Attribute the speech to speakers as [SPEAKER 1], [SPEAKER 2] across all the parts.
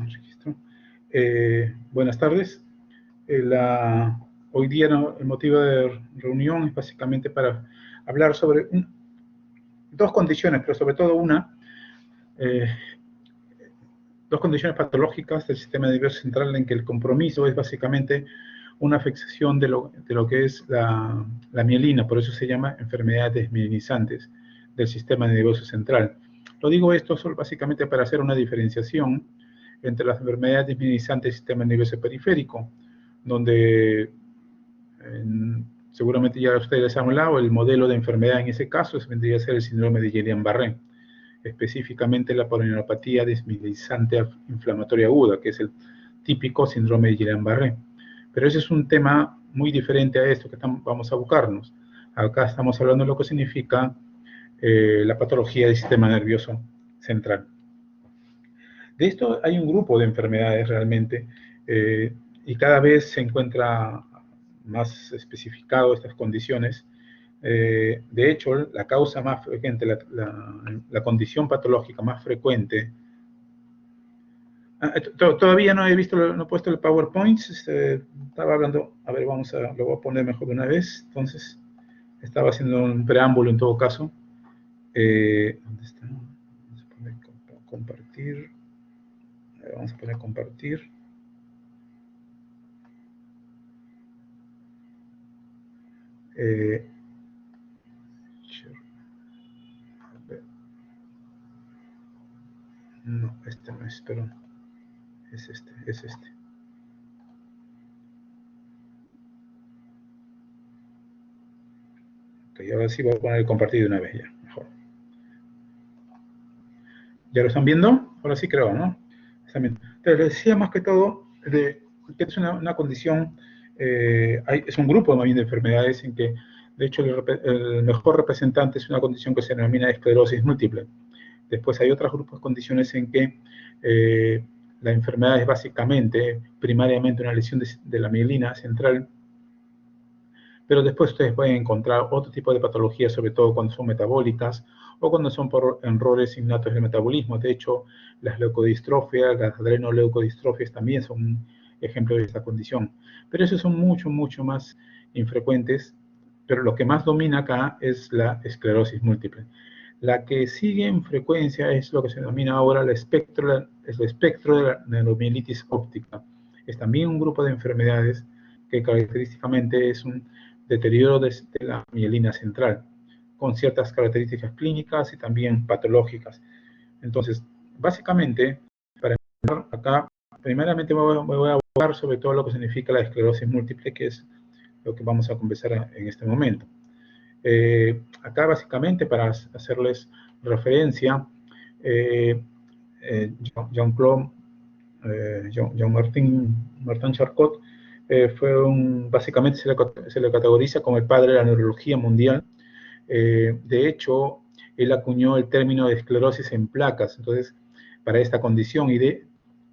[SPEAKER 1] registro. Buenas tardes. Hoy día el motivo de reunión es básicamente para hablar sobre dos condiciones, pero sobre todo dos condiciones patológicas del sistema nervioso central en que el compromiso es básicamente una afectación de lo que es la mielina, por eso se llama enfermedades desmielinizantes del sistema nervioso central. Lo digo esto solo básicamente para hacer una diferenciación entre las enfermedades desmielinizantes del sistema nervioso periférico, donde seguramente ya ustedes han hablado, el modelo de enfermedad en ese caso vendría a ser el síndrome de Guillain-Barré, específicamente la polineuropatía desmielinizante inflamatoria aguda, que es el típico síndrome de Guillain-Barré. Pero ese es un tema muy diferente a esto que vamos a buscarnos. Acá estamos hablando de lo que significa la patología del sistema nervioso central. De esto hay un grupo de enfermedades realmente, y cada vez se encuentra más especificado estas condiciones. De hecho, la causa más frecuente, la condición patológica más frecuente. Todavía no he visto, no he puesto el PowerPoint. Estaba hablando, a ver, lo voy a poner mejor de una vez. Entonces, estaba haciendo un preámbulo en todo caso. ¿Dónde está? Vamos a poner compartir. Vamos a poner compartir. No, este no es, perdón. Es este. Ok, ahora sí voy a poner el compartir de una vez ya, mejor. ¿Ya lo están viendo? Ahora sí creo, ¿no? Están viendo. Entonces, les decía más que todo que es una condición, es un grupo más bien de enfermedades en que, de hecho, el mejor representante es una condición que se denomina esclerosis múltiple. Después hay otros grupos de condiciones en que la enfermedad es básicamente, primariamente, una lesión de la mielina central, pero después ustedes pueden encontrar otro tipo de patologías, sobre todo cuando son metabólicas o cuando son por errores innatos del metabolismo. De hecho, las leucodistrofias, las adrenoleucodistrofias también son un ejemplo de esta condición. Pero esos son mucho más infrecuentes, pero lo que más domina acá es la esclerosis múltiple. La que sigue en frecuencia es lo que se denomina ahora el espectro de la neuromielitis óptica. Es también un grupo de enfermedades que característicamente es un deterioro de la mielina central, con ciertas características clínicas y también patológicas. Entonces, básicamente, para empezar acá, primeramente me voy a abordar sobre todo lo que significa la esclerosis múltiple, que es lo que vamos a conversar en este momento. Acá básicamente para hacerles referencia, Jean-Martin Charcot básicamente se le categoriza como el padre de la neurología mundial. De hecho, él acuñó el término de esclerosis en placas, entonces, para esta condición.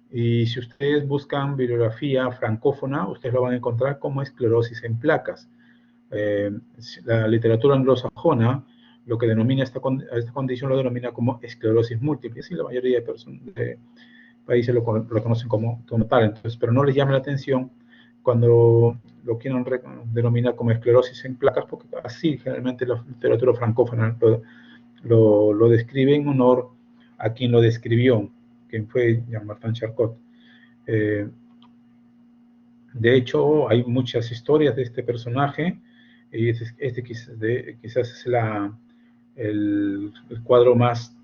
[SPEAKER 1] Y si ustedes buscan bibliografía francófona, ustedes lo van a encontrar como esclerosis en placas. La literatura anglosajona lo que denomina esta condición lo denomina como esclerosis múltiple, y la mayoría de países lo conocen como tal, entonces, pero no les llama la atención cuando lo quieren denominar como esclerosis en placas, porque así generalmente la literatura francófona lo describe en honor a quien lo describió, quien fue Jean-Martin Charcot. De hecho, hay muchas historias de este personaje, y quizás es el cuadro más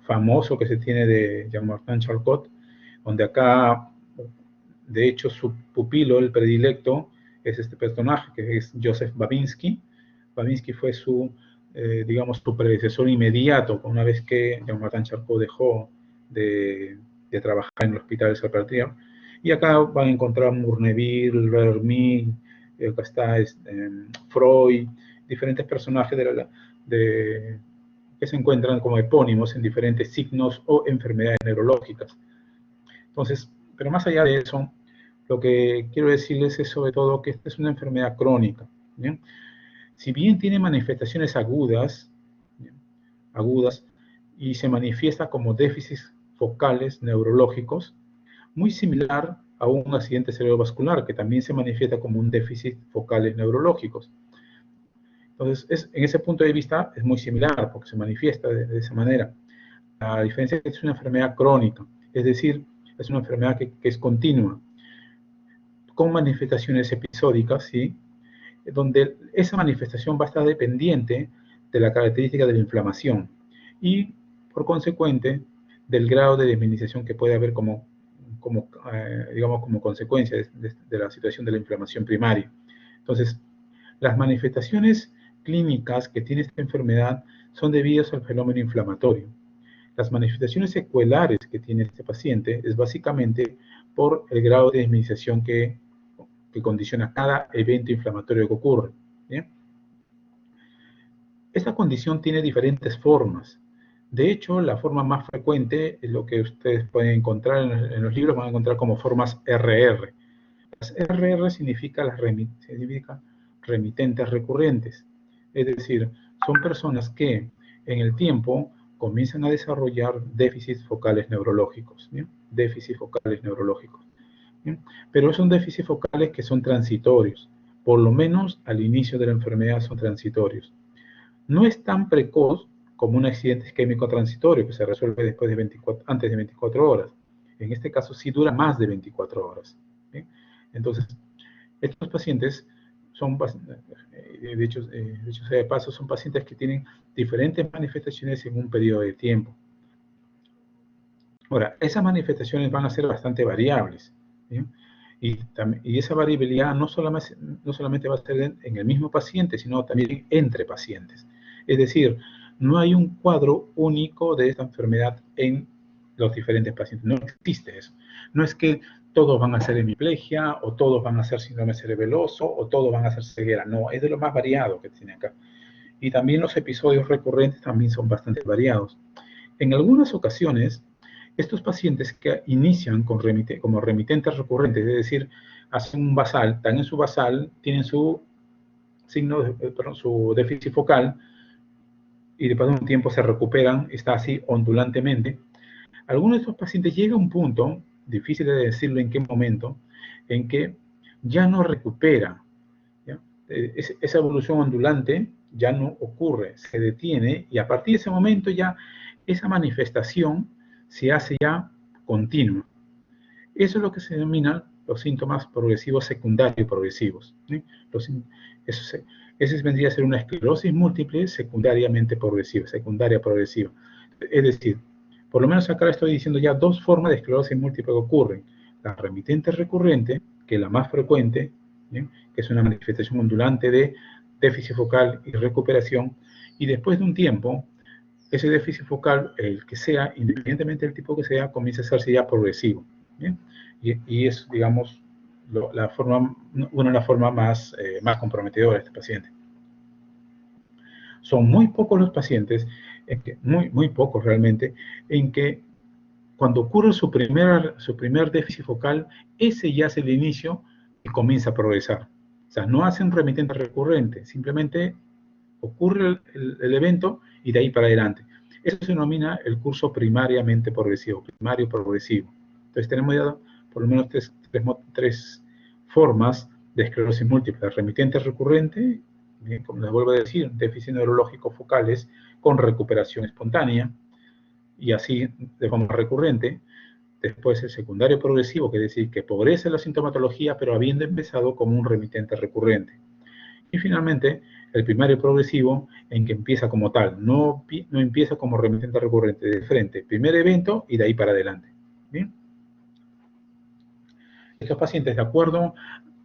[SPEAKER 1] famoso que se tiene de Jean-Martin Charcot, donde acá, de hecho, su pupilo, el predilecto, es este personaje, que es Joseph Babinski. Babinski fue digamos, su predecesor inmediato, una vez que Jean-Martin Charcot dejó de trabajar en el hospital de Salpêtrière. Y acá van a encontrar Bournonville, Remy, acá está Freud, diferentes personajes que se encuentran como epónimos en diferentes signos o enfermedades neurológicas. Entonces, pero más allá de eso, lo que quiero decirles es sobre todo que esta es una enfermedad crónica, ¿bien? Si bien tiene manifestaciones agudas, y se manifiesta como déficits focales neurológicos, muy similar a un accidente cerebrovascular, que también se manifiesta como un déficit focales neurológicos. Entonces, en ese punto de vista es muy similar, porque se manifiesta de esa manera. La diferencia es que es una enfermedad crónica, es decir, es una enfermedad que es continua, con manifestaciones episódicas, ¿sí? Donde esa manifestación va a estar dependiente de la característica de la inflamación y, por consecuente, del grado de desminimización que puede haber digamos, como consecuencia de la situación de la inflamación primaria. Entonces, las manifestaciones clínicas que tiene esta enfermedad son debidas al fenómeno inflamatorio. Las manifestaciones secuelares que tiene este paciente es básicamente por el grado de desminimización que condiciona cada evento inflamatorio que ocurre. ¿Bien? Esta condición tiene diferentes formas. De hecho, la forma más frecuente es lo que ustedes pueden encontrar en los libros, van a encontrar como formas RR. Las RR significa remitentes recurrentes. Es decir, son personas que en el tiempo comienzan a desarrollar déficits focales neurológicos. ¿Bien? Déficits focales neurológicos. ¿Bien? Pero son déficits focales que son transitorios. Por lo menos al inicio de la enfermedad son transitorios. No es tan precoz como un accidente isquémico transitorio que se resuelve antes de 24 horas. En este caso sí dura más de 24 horas. ¿Sí? Entonces, estos pacientes son, de hecho sea de paso, son pacientes que tienen diferentes manifestaciones en un periodo de tiempo. Ahora, esas manifestaciones van a ser bastante variables. ¿Sí? Y esa variabilidad no solamente va a ser en el mismo paciente, sino también entre pacientes. Es decir, no hay un cuadro único de esta enfermedad en los diferentes pacientes. No existe eso. No es que todos van a ser hemiplegia, o todos van a ser síndrome cerebeloso, o todos van a ser ceguera. No, es de lo más variado que tiene acá. Y también los episodios recurrentes también son bastante variados. En algunas ocasiones, estos pacientes que inician como remitentes recurrentes, es decir, hacen un basal, están en su basal, tienen su su déficit focal, y después de un tiempo se recuperan, está así ondulantemente. Algunos de estos pacientes llega a un punto, difícil de decirlo en qué momento, en que ya no recupera. ¿Ya? Esa evolución ondulante ya no ocurre, se detiene, y a partir de ese momento ya esa manifestación se hace ya continua. Eso es lo que se denomina los síntomas progresivos secundarios progresivos. ¿Sí? Ese vendría a ser una esclerosis múltiple secundariamente progresiva, secundaria progresiva. Es decir, por lo menos acá estoy diciendo ya dos formas de esclerosis múltiple que ocurren. La remitente recurrente, que es la más frecuente, ¿sí? Que es una manifestación ondulante de déficit focal y recuperación, y después de un tiempo, ese déficit focal, el que sea, independientemente del tipo que sea, comienza a hacerse ya progresivo. ¿Bien? Y es, digamos, una de las formas más comprometedoras de este paciente. Son muy pocos los pacientes, muy pocos realmente, en que cuando ocurre su primer déficit focal, ese ya es el inicio y comienza a progresar. O sea, no hacen remitente recurrente, simplemente ocurre el evento y de ahí para adelante. Eso se denomina el curso primariamente progresivo, primario progresivo. Entonces tenemos ya por lo menos tres formas de esclerosis múltiple: remitente recurrente, bien, como les vuelvo a decir, déficit neurológico focales con recuperación espontánea, y así de forma recurrente. Después el secundario progresivo, que es decir, que progresa la sintomatología, pero habiendo empezado como un remitente recurrente. Y finalmente, el primario progresivo, en que empieza como tal, no empieza como remitente recurrente de frente, primer evento y de ahí para adelante. ¿Bien? Estos pacientes, de acuerdo,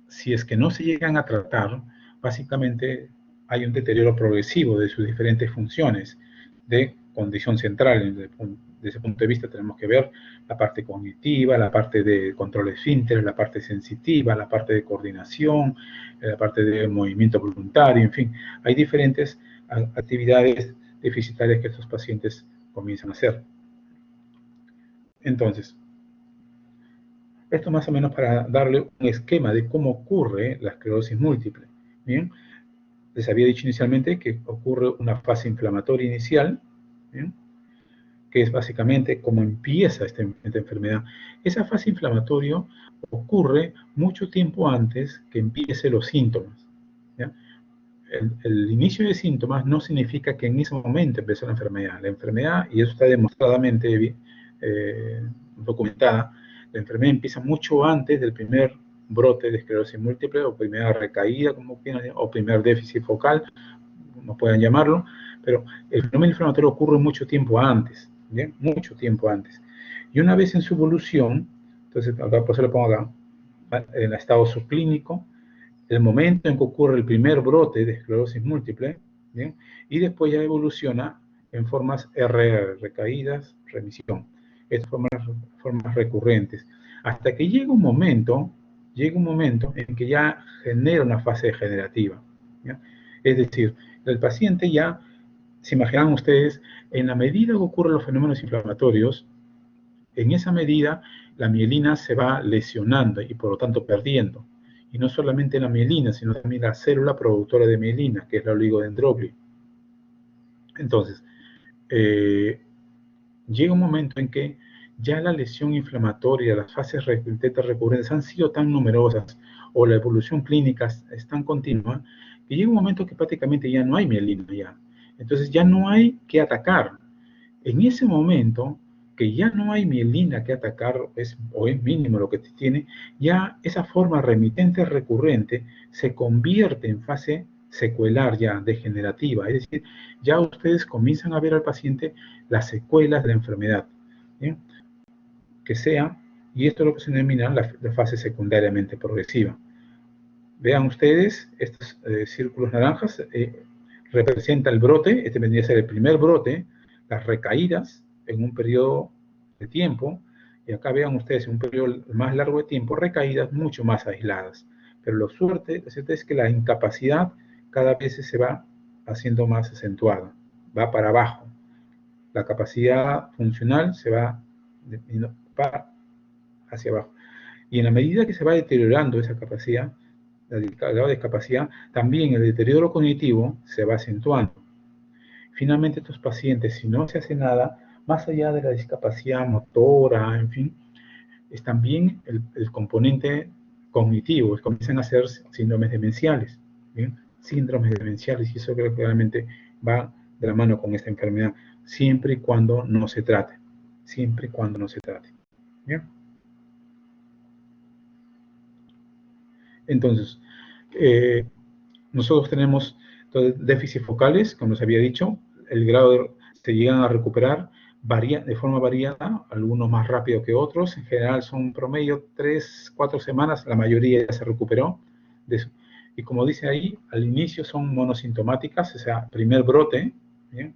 [SPEAKER 1] si es que no se llegan a tratar, básicamente hay un deterioro progresivo de sus diferentes funciones de condición central. Desde ese punto de vista tenemos que ver la parte cognitiva, la parte de control esfínter, la parte sensitiva, la parte de coordinación, la parte de movimiento voluntario, en fin, hay diferentes actividades deficitarias que estos pacientes comienzan a hacer. Entonces, esto más o menos para darle un esquema de cómo ocurre la esclerosis múltiple. Bien, les había dicho inicialmente que ocurre una fase inflamatoria inicial, ¿bien? que es básicamente cómo empieza esta enfermedad. Esa fase inflamatoria ocurre mucho tiempo antes que empiecen los síntomas. ¿Ya? El inicio de síntomas no significa que en ese momento empezó la enfermedad. La enfermedad, y eso está demostradamente documentada, la enfermedad empieza mucho antes del primer brote de esclerosis múltiple o primera recaída, como quieran, o primer déficit focal, como puedan llamarlo, pero el fenómeno inflamatorio ocurre mucho tiempo antes, ¿bien? Mucho tiempo antes. Y una vez en su evolución, entonces acá por eso lo pongo acá, en el estado subclínico, el momento en que ocurre el primer brote de esclerosis múltiple, ¿bien? Y después ya evoluciona en formas RR, recaídas, remisión. Estas formas recurrentes. Hasta que llega un momento en que ya genera una fase degenerativa. ¿Ya? Es decir, el paciente ya, se imaginan ustedes, en la medida que ocurren los fenómenos inflamatorios, en esa medida la mielina se va lesionando y por lo tanto perdiendo. Y no solamente la mielina, sino también la célula productora de mielina, que es la oligodendroglio. Entonces, llega un momento en que ya la lesión inflamatoria, las fases recurrentes han sido tan numerosas o la evolución clínica es tan continua que llega un momento que prácticamente ya no hay mielina ya. Entonces ya no hay que atacar. En ese momento que ya no hay mielina que atacar o es mínimo lo que tiene, ya esa forma remitente recurrente se convierte en fase secuelar ya, degenerativa. Es decir, ya ustedes comienzan a ver al paciente las secuelas de la enfermedad. ¿Bien? Que sea, y esto es lo que se denomina la fase secundariamente progresiva. Vean ustedes, estos círculos naranjas representa el brote, este vendría a ser el primer brote, las recaídas en un periodo de tiempo, y acá vean ustedes en un periodo más largo de tiempo, recaídas mucho más aisladas. Pero lo cierto es que la incapacidad cada vez se va haciendo más acentuada, va para abajo. La capacidad funcional se va hacia abajo. Y en la medida que se va deteriorando esa capacidad, la discapacidad, también el deterioro cognitivo se va acentuando. Finalmente, estos pacientes, si no se hace nada, más allá de la discapacidad motora, en fin, es también el componente cognitivo, comienzan a ser síndromes demenciales, ¿bien? Síndromes demenciales, y eso creo que realmente va de la mano con esta enfermedad, siempre y cuando no se trate, siempre y cuando no se trate, ¿bien? Entonces, nosotros tenemos déficits focales, como les había dicho, el grado se llegan a recuperar de forma variada, algunos más rápido que otros, en general son promedio 3, 4 semanas, la mayoría ya se recuperó de eso. Y como dice ahí, al inicio son monosintomáticas, o sea, primer brote, ¿bien?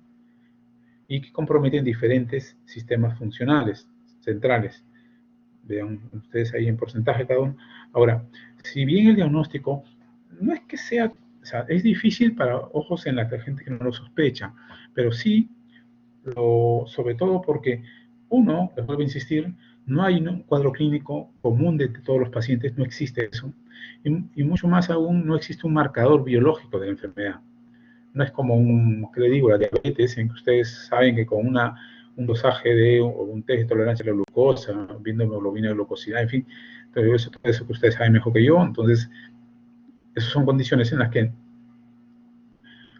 [SPEAKER 1] Y que comprometen diferentes sistemas funcionales centrales. Vean ustedes ahí en porcentaje cada uno. Ahora, si bien el diagnóstico no es que sea, o sea, es difícil para ojos en la gente que no lo sospecha, pero sí, sobre todo porque uno, les vuelvo a insistir, no hay un cuadro clínico común de todos los pacientes, no existe eso. Y mucho más aún, no existe un marcador biológico de la enfermedad. No es como que le digo, la diabetes, en que ustedes saben que con un dosaje de un test de tolerancia a la glucosa, viendo hemoglobina de glucosidad, en fin, todo eso que ustedes saben mejor que yo. Entonces, esas son condiciones en las que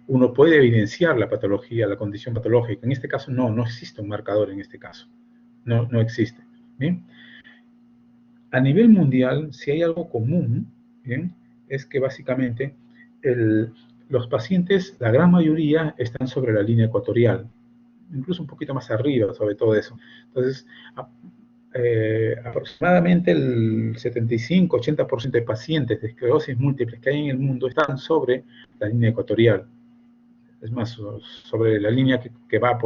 [SPEAKER 1] uno puede evidenciar la patología, la condición patológica. En este caso, no existe un marcador en este caso. No existe. ¿Bien? A nivel mundial, si hay algo común, ¿bien? Es que básicamente los pacientes, la gran mayoría, están sobre la línea ecuatorial, incluso un poquito más arriba sobre todo eso. Entonces, aproximadamente el 75-80% de pacientes de esclerosis múltiple que hay en el mundo están sobre la línea ecuatorial. Es más, sobre la línea que va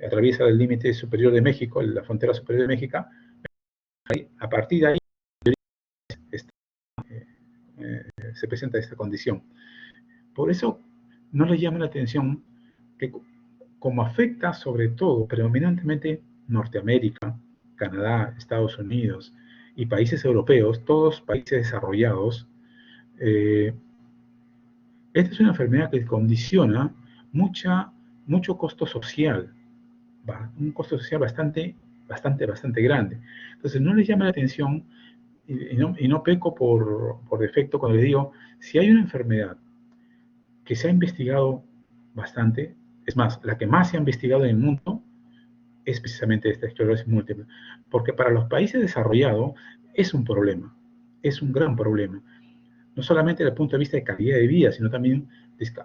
[SPEAKER 1] atraviesa el límite superior de México, la frontera superior de México. A partir de ahí se presenta esta condición. Por eso no le llama la atención que como afecta sobre todo, predominantemente Norteamérica, Canadá, Estados Unidos y países europeos, todos países desarrollados, esta es una enfermedad que condiciona mucho costo social, un costo social bastante grande. Entonces, no les llama la atención y no peco por defecto cuando les digo, si hay una enfermedad que se ha investigado bastante, es más, la que más se ha investigado en el mundo es precisamente esta esclerosis múltiple, porque para los países desarrollados es un problema, es un gran problema, no solamente desde el punto de vista de calidad de vida, sino también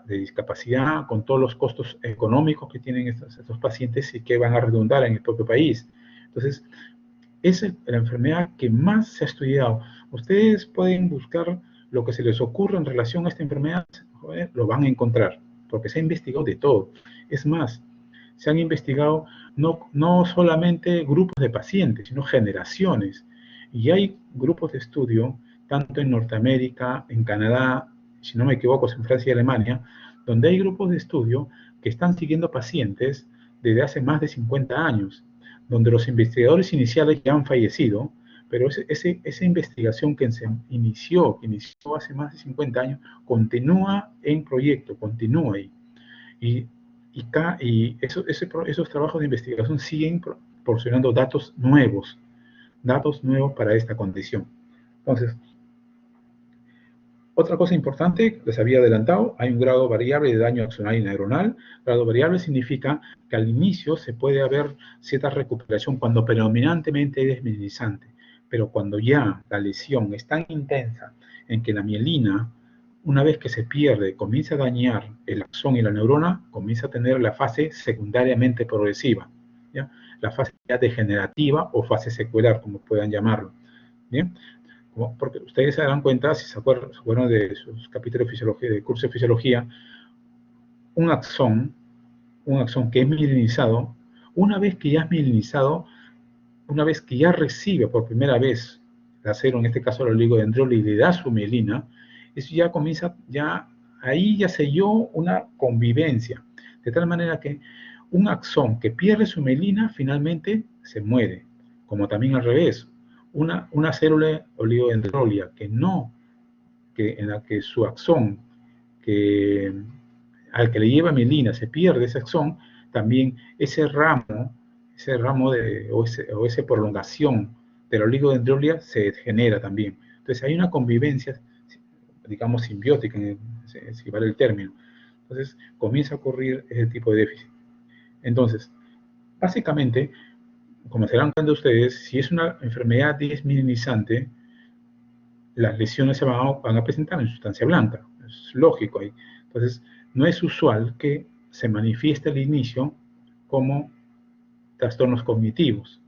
[SPEAKER 1] de discapacidad, con todos los costos económicos que tienen estos pacientes y que van a redundar en el propio país. Entonces, es la enfermedad que más se ha estudiado. Ustedes pueden buscar lo que se les ocurra en relación a esta enfermedad, joder, lo van a encontrar, porque se ha investigado de todo. Es más, se han investigado no solamente grupos de pacientes, sino generaciones. Y hay grupos de estudio, tanto en Norteamérica, en Canadá, si no me equivoco, en Francia y Alemania, donde hay grupos de estudio que están siguiendo pacientes desde hace más de 50 años, donde los investigadores iniciales ya han fallecido, pero esa investigación que se inició hace más de 50 años, continúa en proyecto, continúa ahí. Y, esos trabajos de investigación siguen proporcionando datos nuevos para esta condición. Entonces, otra cosa importante, les había adelantado, hay un grado variable de daño axonal y neuronal. Grado variable significa que al inicio se puede haber cierta recuperación cuando predominantemente es desmielinizante, pero cuando ya la lesión es tan intensa en que la mielina, una vez que se pierde, comienza a dañar el axón y la neurona, comienza a tener la fase secundariamente progresiva, ¿ya? La fase ya degenerativa o fase secular, como puedan llamarlo. ¿Bien? Porque ustedes se darán cuenta, si se acuerdan de sus capítulos de fisiología, de curso de fisiología, un axón que es mielinizado, una vez que ya es mielinizado, una vez que ya recibe por primera vez el acero, en este caso el oligodendrol, y le da su mielina, eso ya comienza, ahí ya selló una convivencia, de tal manera que un axón que pierde su mielina finalmente se muere, como también al revés. Una célula oligodendrolia en la que su axón, al que le lleva mielina, se pierde ese axón, también ese ramo o esa prolongación de la oligodendrolia se genera también. Entonces hay una convivencia, digamos, simbiótica, si vale el término. Entonces comienza a ocurrir ese tipo de déficit. Entonces, básicamente, como se dan cuenta ustedes, si es una enfermedad desmielinizante, las lesiones van a presentar en sustancia blanca. Es lógico ahí. Entonces, no es usual que se manifieste al inicio como trastornos cognitivos,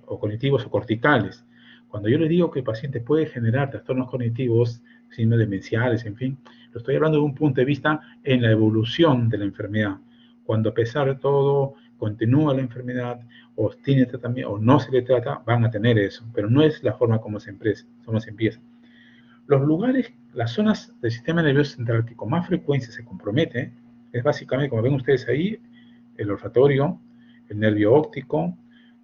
[SPEAKER 1] o cognitivos o corticales. Cuando yo les digo que el paciente puede generar trastornos cognitivos, signos demenciales, en fin, lo estoy hablando de un punto de vista en la evolución de la enfermedad. Cuando a pesar de todo continúa la enfermedad o tiene tratamiento o no se le trata, van a tener eso, pero no es la forma como se empieza. Los lugares, las zonas del sistema nervioso central que con más frecuencia se compromete, es básicamente, como ven ustedes ahí, el olfatorio, el nervio óptico,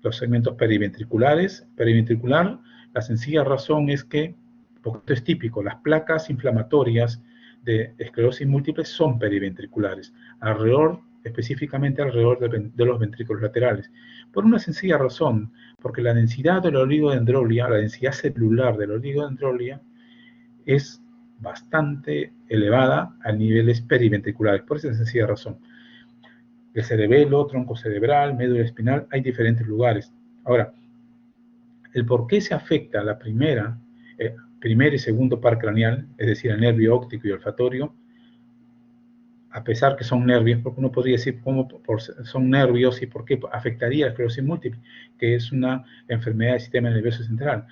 [SPEAKER 1] los segmentos periventriculares. Periventricular, la sencilla razón es que, porque esto es típico, las placas inflamatorias de esclerosis múltiple son periventriculares, específicamente alrededor de los ventrículos laterales. Por una sencilla razón, porque la densidad de la oligodendrolia, la densidad celular de la oligodendrolia, es bastante elevada a niveles periventriculares, por esa sencilla razón. El cerebelo, tronco cerebral, médula espinal, hay diferentes lugares. Ahora, el por qué se afecta la primer y segundo par craneal, es decir, el nervio óptico y olfatorio, a pesar que son nervios, porque uno podría decir cómo son nervios y por qué afectaría la esclerosis múltiple, que es una enfermedad del sistema nervioso central.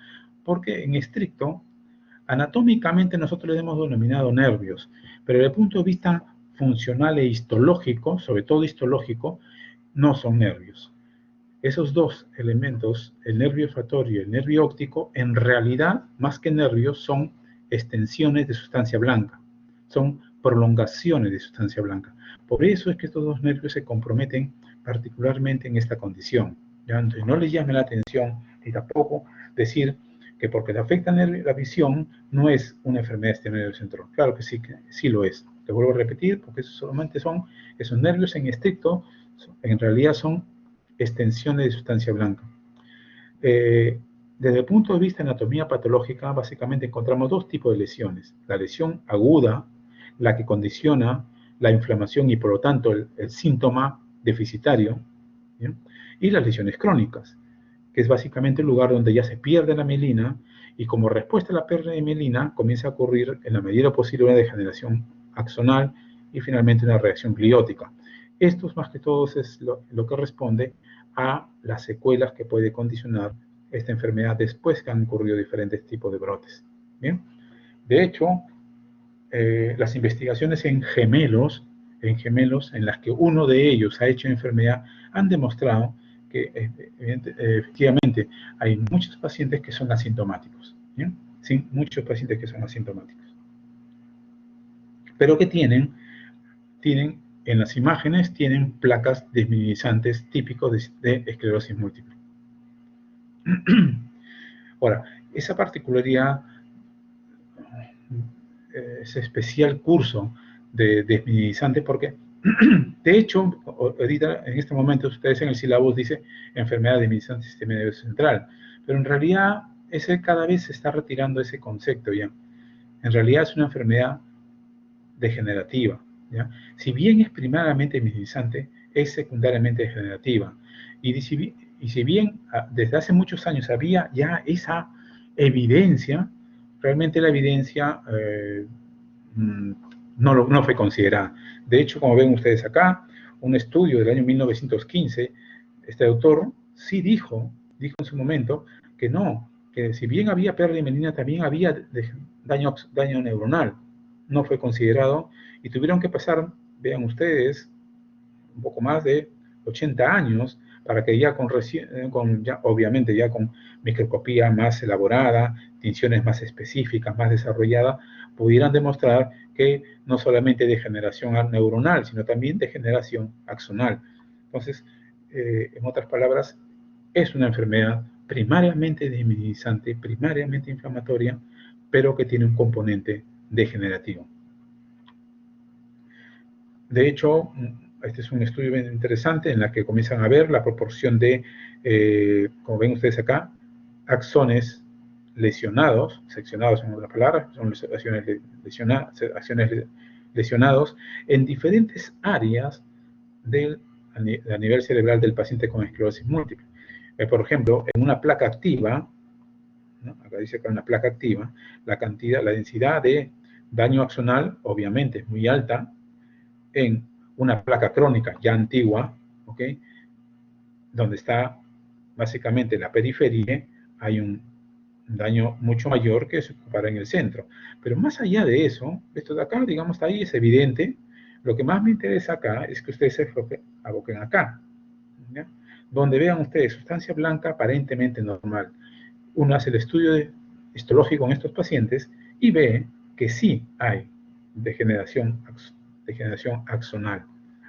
[SPEAKER 1] Porque en estricto, anatómicamente nosotros le hemos denominado nervios, pero desde el punto de vista funcional e histológico, sobre todo histológico, no son nervios. Esos dos elementos, el nervio olfatorio y el nervio óptico, en realidad, más que nervios, son extensiones de sustancia blanca, son prolongaciones de sustancia blanca. Por eso es que estos dos nervios se comprometen particularmente en esta condición. ¿Ya? Entonces, no les llame la atención ni tampoco decir que porque te afecta la visión no es una enfermedad del nervio central. Claro que sí lo es. Te vuelvo a repetir, porque solamente son esos nervios en estricto, en realidad son extensiones de sustancia blanca. Desde el punto de vista de anatomía patológica, básicamente encontramos dos tipos de lesiones. La lesión aguda, la que condiciona la inflamación y por lo tanto el síntoma deficitario, ¿bien? Y las lesiones crónicas, que es básicamente el lugar donde ya se pierde la mielina y como respuesta a la pérdida de mielina comienza a ocurrir en la medida posible una degeneración axonal y finalmente una reacción gliótica. Esto más que todo es lo que responde a las secuelas que puede condicionar esta enfermedad después que han ocurrido diferentes tipos de brotes. ¿Bien? De hecho, las investigaciones en gemelos en las que uno de ellos ha hecho enfermedad han demostrado que efectivamente hay muchos pacientes que son asintomáticos. ¿Bien? Sí, muchos pacientes que son asintomáticos. Pero que tienen en las imágenes, tienen placas desminimizantes típicos de esclerosis múltiple. Ahora, esa particularidad, ese especial curso de desminimizante, porque de hecho, ahorita en este momento ustedes en el sílabus dice enfermedad desminimizante del sistema nervioso central, pero en realidad ese cada vez se está retirando ese concepto ya. En realidad es una enfermedad degenerativa, ¿ya? Si bien es primariamente desminimizante, es secundariamente degenerativa. Y si bien desde hace muchos años había ya esa evidencia, realmente la evidencia no fue considerada. De hecho, como ven ustedes acá, un estudio del año 1915, este autor sí dijo en su momento que no, que si bien había pérdida de mielina, también había daño neuronal. No fue considerado y tuvieron que pasar, vean ustedes, un poco más de 80 años para que ya obviamente ya con microscopía más elaborada, tinciones más específicas, más desarrolladas, pudieran demostrar que no solamente degeneración neuronal, sino también degeneración axonal. Entonces, en otras palabras, es una enfermedad primariamente desminimizante, primariamente inflamatoria, pero que tiene un componente degenerativo. De hecho, este es un estudio bien interesante en la que comienzan a ver la proporción de, como ven ustedes acá, axones lesionados, seccionados en otras palabras, son acciones lesionados en diferentes áreas a nivel cerebral del paciente con esclerosis múltiple. Por ejemplo, en una placa activa, ¿no? Acá dice que en una placa activa, la densidad de daño axonal obviamente es muy alta. En una placa crónica ya antigua, ¿ok? Donde está básicamente la periferia, hay un daño mucho mayor que se ocupará en el centro. Pero más allá de eso, esto de acá, digamos, ahí es evidente. Lo que más me interesa acá es que ustedes se aboquen acá, ¿ya? Donde vean ustedes sustancia blanca aparentemente normal. Uno hace el estudio histológico en estos pacientes y ve que sí hay degeneración axonal,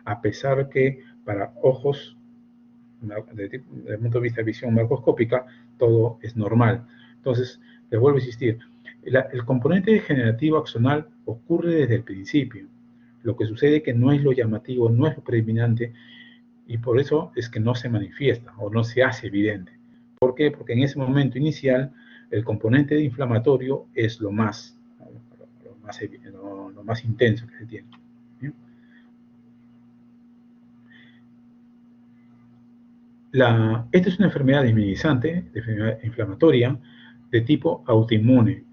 [SPEAKER 1] a pesar que para ojos, desde el punto de vista de visión macroscópica, todo es normal. Entonces, les vuelvo a insistir, el componente degenerativo axonal ocurre desde el principio. Lo que sucede es que no es lo llamativo, no es lo predominante, y por eso es que no se manifiesta o no se hace evidente. ¿Por qué? Porque en ese momento inicial el componente inflamatorio es lo más intenso que se tiene. ¿Bien? Esta es una enfermedad desminimizante, enfermedad inflamatoria de tipo autoinmune.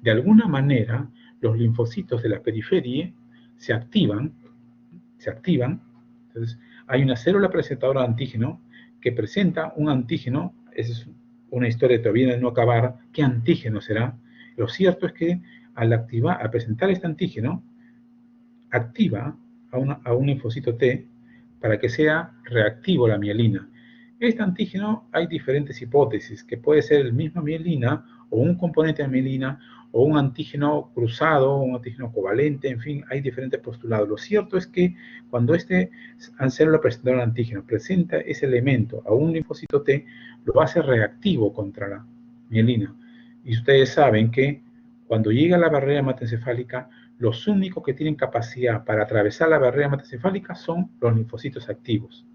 [SPEAKER 1] De alguna manera, los linfocitos de la periferia se activan. Entonces, hay una célula presentadora de antígeno que presenta un antígeno. Esa es una historia todavía de no acabar. ¿Qué antígeno será? Lo cierto es que al presentar este antígeno, activa a un linfocito T para que sea reactivo a la mielina. Este antígeno hay diferentes hipótesis, que puede ser el mismo mielina o un componente de mielina o un antígeno cruzado, un antígeno covalente, en fin, hay diferentes postulados. Lo cierto es que cuando célula presentadora de antígeno presenta ese elemento a un linfocito T, lo hace reactivo contra la mielina. Y ustedes saben que cuando llega a la barrera hematoencefálica, los únicos que tienen capacidad para atravesar la barrera hematoencefálica son los linfocitos activos.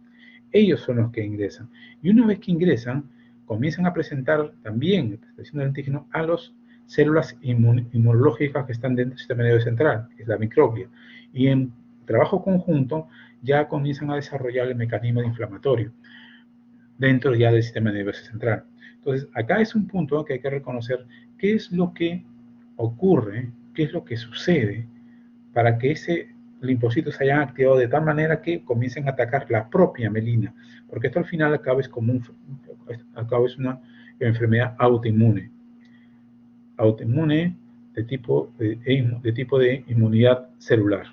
[SPEAKER 1] Ellos son los que ingresan. Y una vez que ingresan, comienzan a presentar también, presentación del antígeno, a las células inmunológicas que están dentro del sistema nervioso central, que es la microglia. Y en trabajo conjunto ya comienzan a desarrollar el mecanismo inflamatorio dentro ya del sistema nervioso central. Entonces, acá es un punto que hay que reconocer qué es lo que ocurre, qué es lo que sucede para que ese linfocitos se hayan activado de tal manera que comiencen a atacar la propia mielina, porque esto al final acaba es como es una enfermedad autoinmune de tipo de inmunidad celular.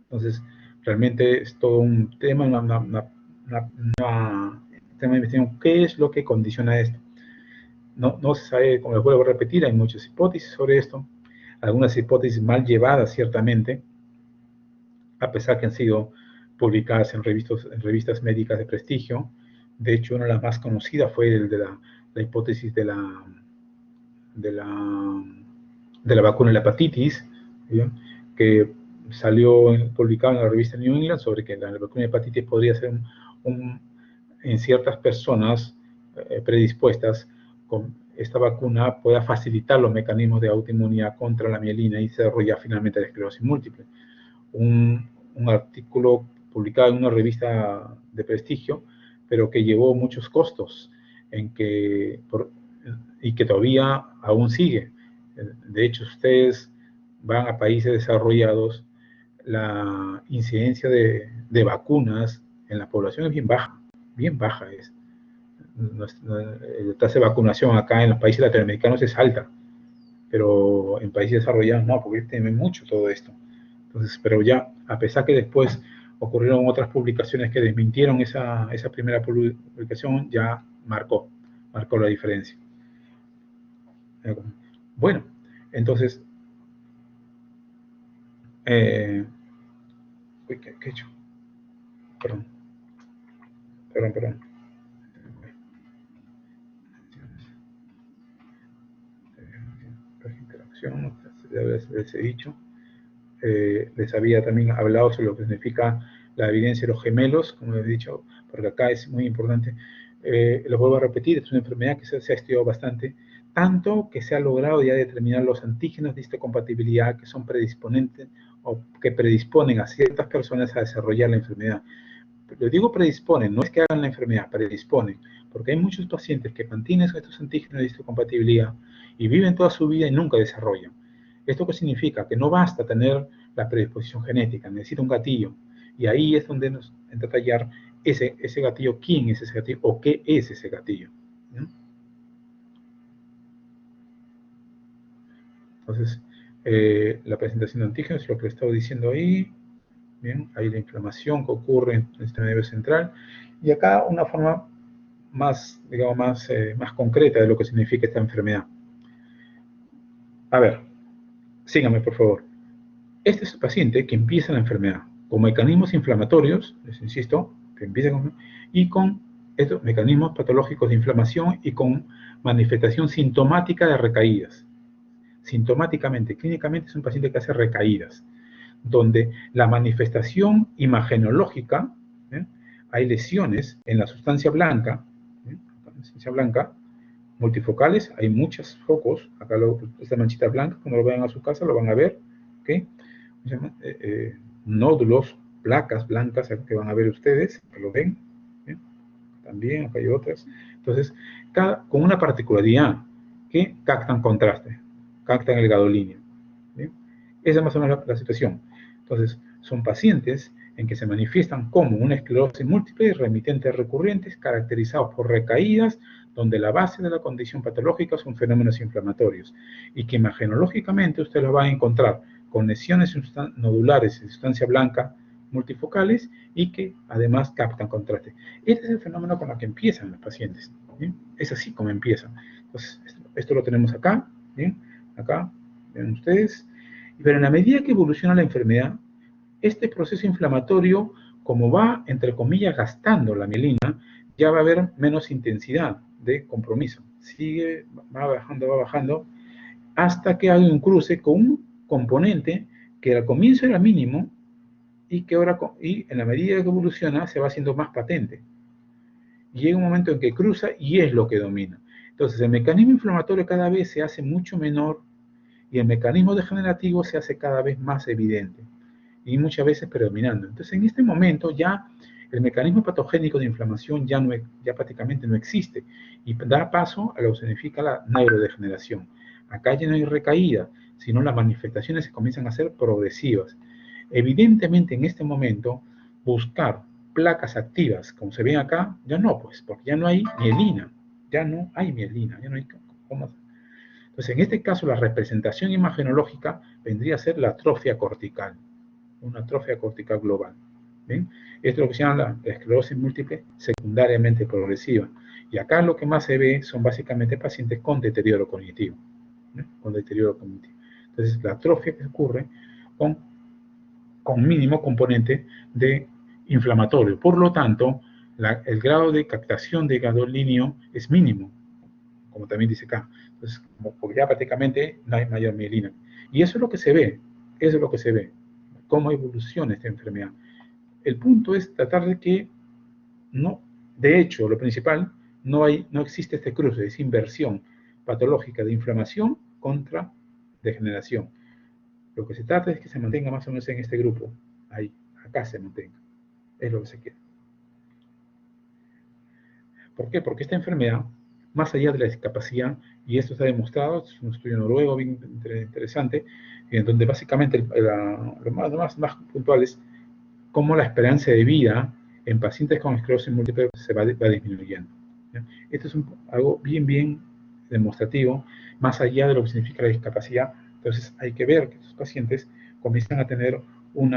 [SPEAKER 1] Entonces, realmente es todo un tema, un tema de investigación. ¿Qué es lo que condiciona esto? No se sabe, como les vuelvo a repetir, hay muchas hipótesis sobre esto, algunas hipótesis mal llevadas ciertamente, a pesar que han sido publicadas en revistas médicas de prestigio. De hecho, una de las más conocidas fue el de la hipótesis de la vacuna de la hepatitis, ¿bien? Que salió publicado en la revista New England sobre que la vacuna de hepatitis podría ser en ciertas personas predispuestas con esta vacuna pueda facilitar los mecanismos de autoinmunidad contra la mielina y se desarrolla finalmente la esclerosis múltiple. Un artículo publicado en una revista de prestigio, pero que llevó muchos costos y que todavía aún sigue. De hecho, ustedes van a países desarrollados, la incidencia de vacunas en la población es bien baja es. La tasa de vacunación acá en los países latinoamericanos es alta, pero en países desarrollados no, porque temen mucho todo esto. Entonces, pero ya, a pesar que después ocurrieron otras publicaciones que desmintieron esa primera publicación, ya marcó la diferencia. Bueno, entonces, ¿qué he hecho? Perdón. Interacción, les he dicho. Les había también hablado sobre lo que significa la evidencia de los gemelos, como les he dicho, porque acá es muy importante. Lo vuelvo a repetir, es una enfermedad que se ha estudiado bastante, tanto que se ha logrado ya determinar los antígenos de histocompatibilidad que son predisponentes o que predisponen a ciertas personas a desarrollar la enfermedad. Lo digo predisponen, no es que hagan la enfermedad, predisponen, porque hay muchos pacientes que mantienen estos antígenos de histocompatibilidad y viven toda su vida y nunca desarrollan. ¿Esto qué significa? Que no basta tener la predisposición genética, necesita un gatillo. Y ahí es donde nos entra a tallar ese gatillo, quién es ese gatillo o qué es ese gatillo. ¿No? Entonces, la presentación de antígenos es lo que le estaba diciendo ahí. Bien, ahí la inflamación que ocurre en el sistema nervioso central. Y acá una forma más, digamos, más concreta de lo que significa esta enfermedad. A ver, síganme por favor. Este es el paciente que empieza la enfermedad con mecanismos inflamatorios, les insisto, que empieza con estos mecanismos patológicos de inflamación y con manifestación sintomática de recaídas. Sintomáticamente, clínicamente es un paciente que hace recaídas, donde la manifestación imagenológica, hay lesiones en la sustancia blanca, multifocales, hay muchos focos, acá esta manchita blanca, cuando lo vean a su casa lo van a ver, ¿okay? Nódulos, placas blancas que van a ver ustedes, que lo ven, ¿sí? También acá hay otras. Entonces, con una particularidad, que captan contraste, captan el gadolíneo. ¿Sí? Esa es más o menos la situación. Entonces, son pacientes en que se manifiestan como una esclerosis múltiple y remitentes recurrentes caracterizados por recaídas donde la base de la condición patológica son fenómenos inflamatorios y que imagenológicamente usted los va a encontrar con lesiones nodulares en sustancia blanca multifocales y que además captan contraste. Este es el fenómeno con el que empiezan los pacientes. ¿Sí? Es así como empiezan. Entonces, esto lo tenemos acá, ¿sí? Acá, ven ustedes. Pero en la medida que evoluciona la enfermedad, este proceso inflamatorio, como va, entre comillas, gastando la mielina, ya va a haber menos intensidad de compromiso. Sigue, va bajando, hasta que hay un cruce con un componente que al comienzo era mínimo, y que ahora, y en la medida que evoluciona, se va haciendo más patente. Y llega un momento en que cruza y es lo que domina. Entonces, el mecanismo inflamatorio cada vez se hace mucho menor y el mecanismo degenerativo se hace cada vez más evidente y muchas veces predominando. Entonces, en este momento ya el mecanismo patogénico de inflamación ya prácticamente no existe y da paso a lo que significa la neurodegeneración. Acá ya no hay recaída, sino las manifestaciones se comienzan a ser progresivas. Evidentemente, en este momento, buscar placas activas, como se ven acá, ya no, pues, porque ya no hay mielina, ya no hay mielina, ya no hay cómo. Entonces, en este caso, la representación imagenológica vendría a ser la atrofia cortical, una atrofia cortical global. ¿Bien? Esto es lo que se llama la esclerosis múltiple secundariamente progresiva. Y acá lo que más se ve son básicamente pacientes con deterioro cognitivo. ¿No? Con deterioro cognitivo. Entonces, la atrofia que ocurre con mínimo componente de inflamatorio. Por lo tanto, el grado de captación de gadolinio es mínimo, como también dice acá. Entonces, porque ya prácticamente no hay mayor mielina. Y eso es lo que se ve, eso es lo que se ve, cómo evoluciona esta enfermedad. El punto es tratar de que no, de hecho, lo principal, no existe este cruce, es inversión patológica de inflamación contra degeneración. Lo que se trata es que se mantenga más o menos en este grupo, ahí, acá se mantenga, es lo que se quiere. ¿Por qué? Porque esta enfermedad, más allá de la discapacidad, y esto está demostrado, es un estudio noruego bien interesante, en donde básicamente lo más puntual es cómo la esperanza de vida en pacientes con esclerosis múltiple va disminuyendo. ¿Ya? Esto es algo bien demostrativo, más allá de lo que significa la discapacidad. Entonces hay que ver que estos pacientes comienzan a tener un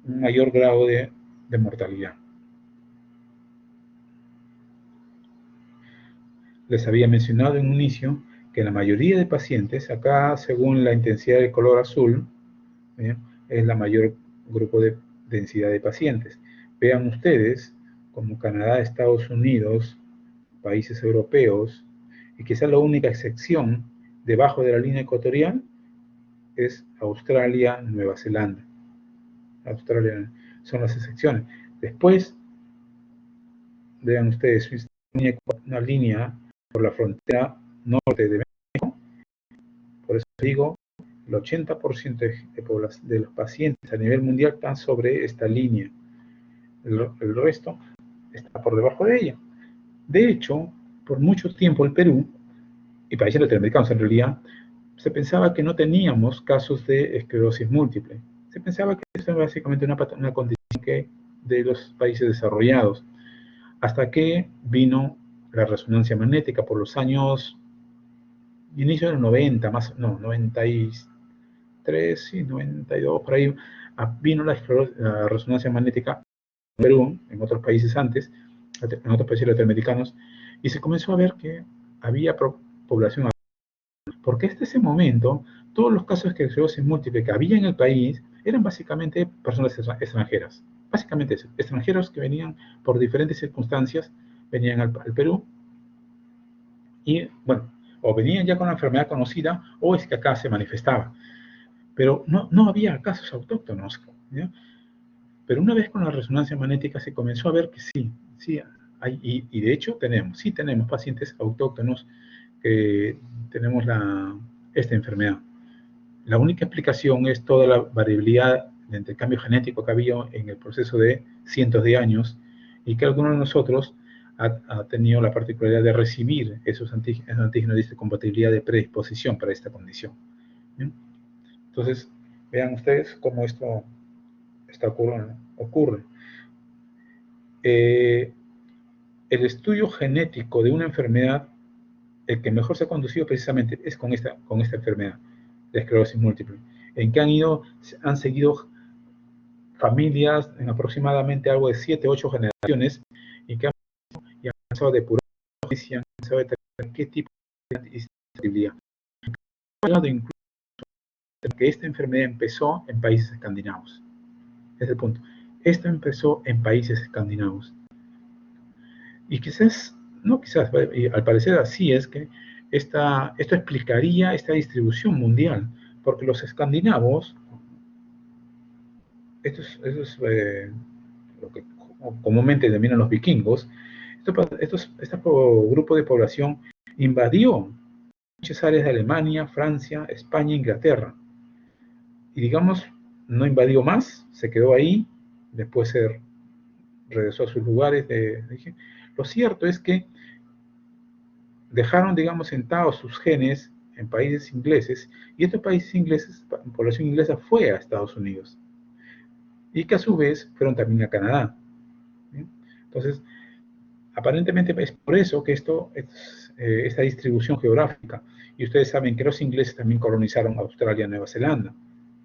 [SPEAKER 1] mayor grado de mortalidad. Les había mencionado en un inicio que la mayoría de pacientes, acá según la intensidad del color azul, ¿eh? Es la mayor grupo de densidad de pacientes. Vean ustedes como Canadá, Estados Unidos, países europeos, y quizá la única excepción debajo de la línea ecuatorial es Australia, Nueva Zelanda. Australia son las excepciones. Después, vean ustedes, una línea por la frontera norte de México, por eso digo, el 80% de los pacientes a nivel mundial están sobre esta línea. El resto está por debajo de ella. De hecho, por mucho tiempo el Perú, y países latinoamericanos en realidad, se pensaba que no teníamos casos de esclerosis múltiple. Se pensaba que esto era básicamente una condición de los países desarrollados. Hasta que vino la resonancia magnética por los años, inicio de los 90, 93, sí, 92, por ahí, vino la resonancia magnética en Perú, en otros países antes, en otros países latinoamericanos, y se comenzó a ver que había población. Porque hasta ese momento, todos los casos de esclerosis múltiple que había en el país eran básicamente personas extranjeras. Básicamente eso, extranjeros que venían por diferentes circunstancias, venían al Perú, y bueno, o venían ya con la enfermedad conocida, o es que acá se manifestaba. Pero no había casos autóctonos, ¿ya? Pero una vez con la resonancia magnética se comenzó a ver que sí hay, y de hecho tenemos pacientes autóctonos que tenemos esta enfermedad. La única explicación es toda la variabilidad de intercambio genético que había en el proceso de cientos de años y que alguno de nosotros ha tenido la particularidad de recibir esos antígenos de compatibilidad de predisposición para esta condición. ¿Bien? Entonces, vean ustedes cómo esto ocurre. El estudio genético de una enfermedad, el que mejor se ha conducido precisamente es con esta enfermedad, de esclerosis múltiple, en que han seguido familias en aproximadamente algo de 7, 8 generaciones y que han comenzado a depurar y han comenzado a determinar qué tipo de disponibilidad. Incluso que esta enfermedad empezó en países escandinavos. Ese es el punto. Esto empezó en países escandinavos. Y quizás, no quizás, al parecer así es que esto explicaría esta distribución mundial, porque los escandinavos lo que comúnmente denominan los vikingos. Este grupo de población invadió muchas áreas de Alemania, Francia, España, Inglaterra. Y digamos, no invadió más, se quedó ahí, después se regresó a sus lugares de origen. Lo cierto es que dejaron, digamos, sentados sus genes en países ingleses, y estos países ingleses, la población inglesa fue a Estados Unidos, y que a su vez fueron también a Canadá. ¿Sí? Entonces, aparentemente es por eso que esta distribución geográfica, y ustedes saben que los ingleses también colonizaron Australia y Nueva Zelanda.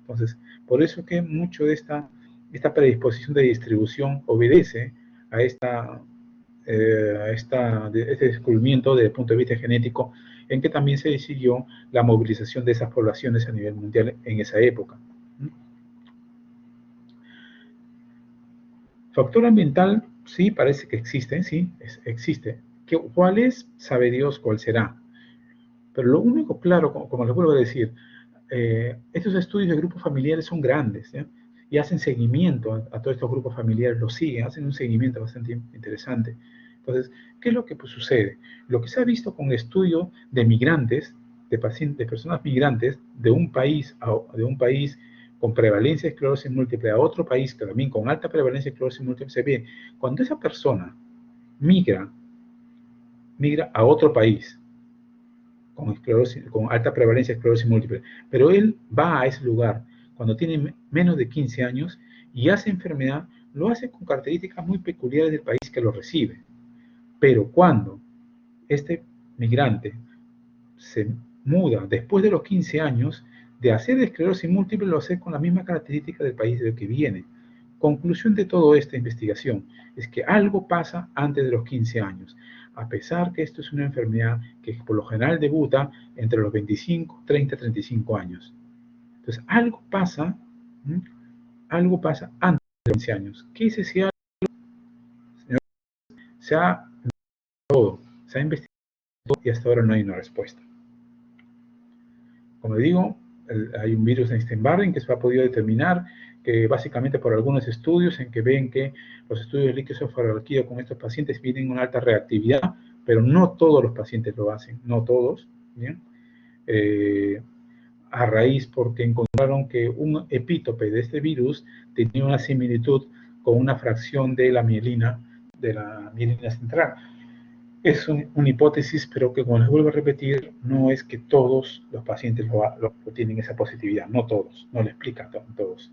[SPEAKER 1] Entonces, por eso que mucho de esta predisposición de distribución obedece a este descubrimiento desde el punto de vista genético, en que también se decidió la movilización de esas poblaciones a nivel mundial en esa época. Factor ambiental, sí, parece que existe, sí, existe. ¿Cuál es? Sabe Dios cuál será. Pero lo único claro, como les vuelvo a decir, estos estudios de grupos familiares son grandes, ¿sí? Y hacen seguimiento a todos estos grupos familiares, los siguen, hacen un seguimiento bastante interesante. Entonces, ¿qué es lo que sucede? Lo que se ha visto con el estudio de migrantes, de personas migrantes de un país con prevalencia de esclerosis múltiple a otro país que también con alta prevalencia de esclerosis múltiple, se ve cuando esa persona migra a otro país con alta prevalencia de esclerosis múltiple, pero él va a ese lugar cuando tiene menos de 15 años y hace enfermedad, lo hace con características muy peculiares del país que lo recibe. Pero cuando este migrante se muda después de los 15 años, de hacer esclerosis múltiple lo hace con la misma característica del país del que viene. Conclusión de toda esta investigación es que algo pasa antes de los 15 años, a pesar que esto es una enfermedad que por lo general debuta entre los 25, 30, 35 años. Entonces, algo pasa antes de los 15 años. ¿Qué es ese algo? Se ha investigado y hasta ahora no hay una respuesta. Como digo, hay un virus de Epstein-Barr que se ha podido determinar que básicamente por algunos estudios en que ven que los estudios de líquido cefalorraquídeo con estos pacientes tienen una alta reactividad, pero no todos los pacientes lo hacen, no todos, ¿bien? A raíz porque encontraron que un epítope de este virus tenía una similitud con una fracción de la mielina central. Es una hipótesis, pero que, como les vuelvo a repetir, no es que todos los pacientes lo tienen esa positividad, no todos, no le explica a todos.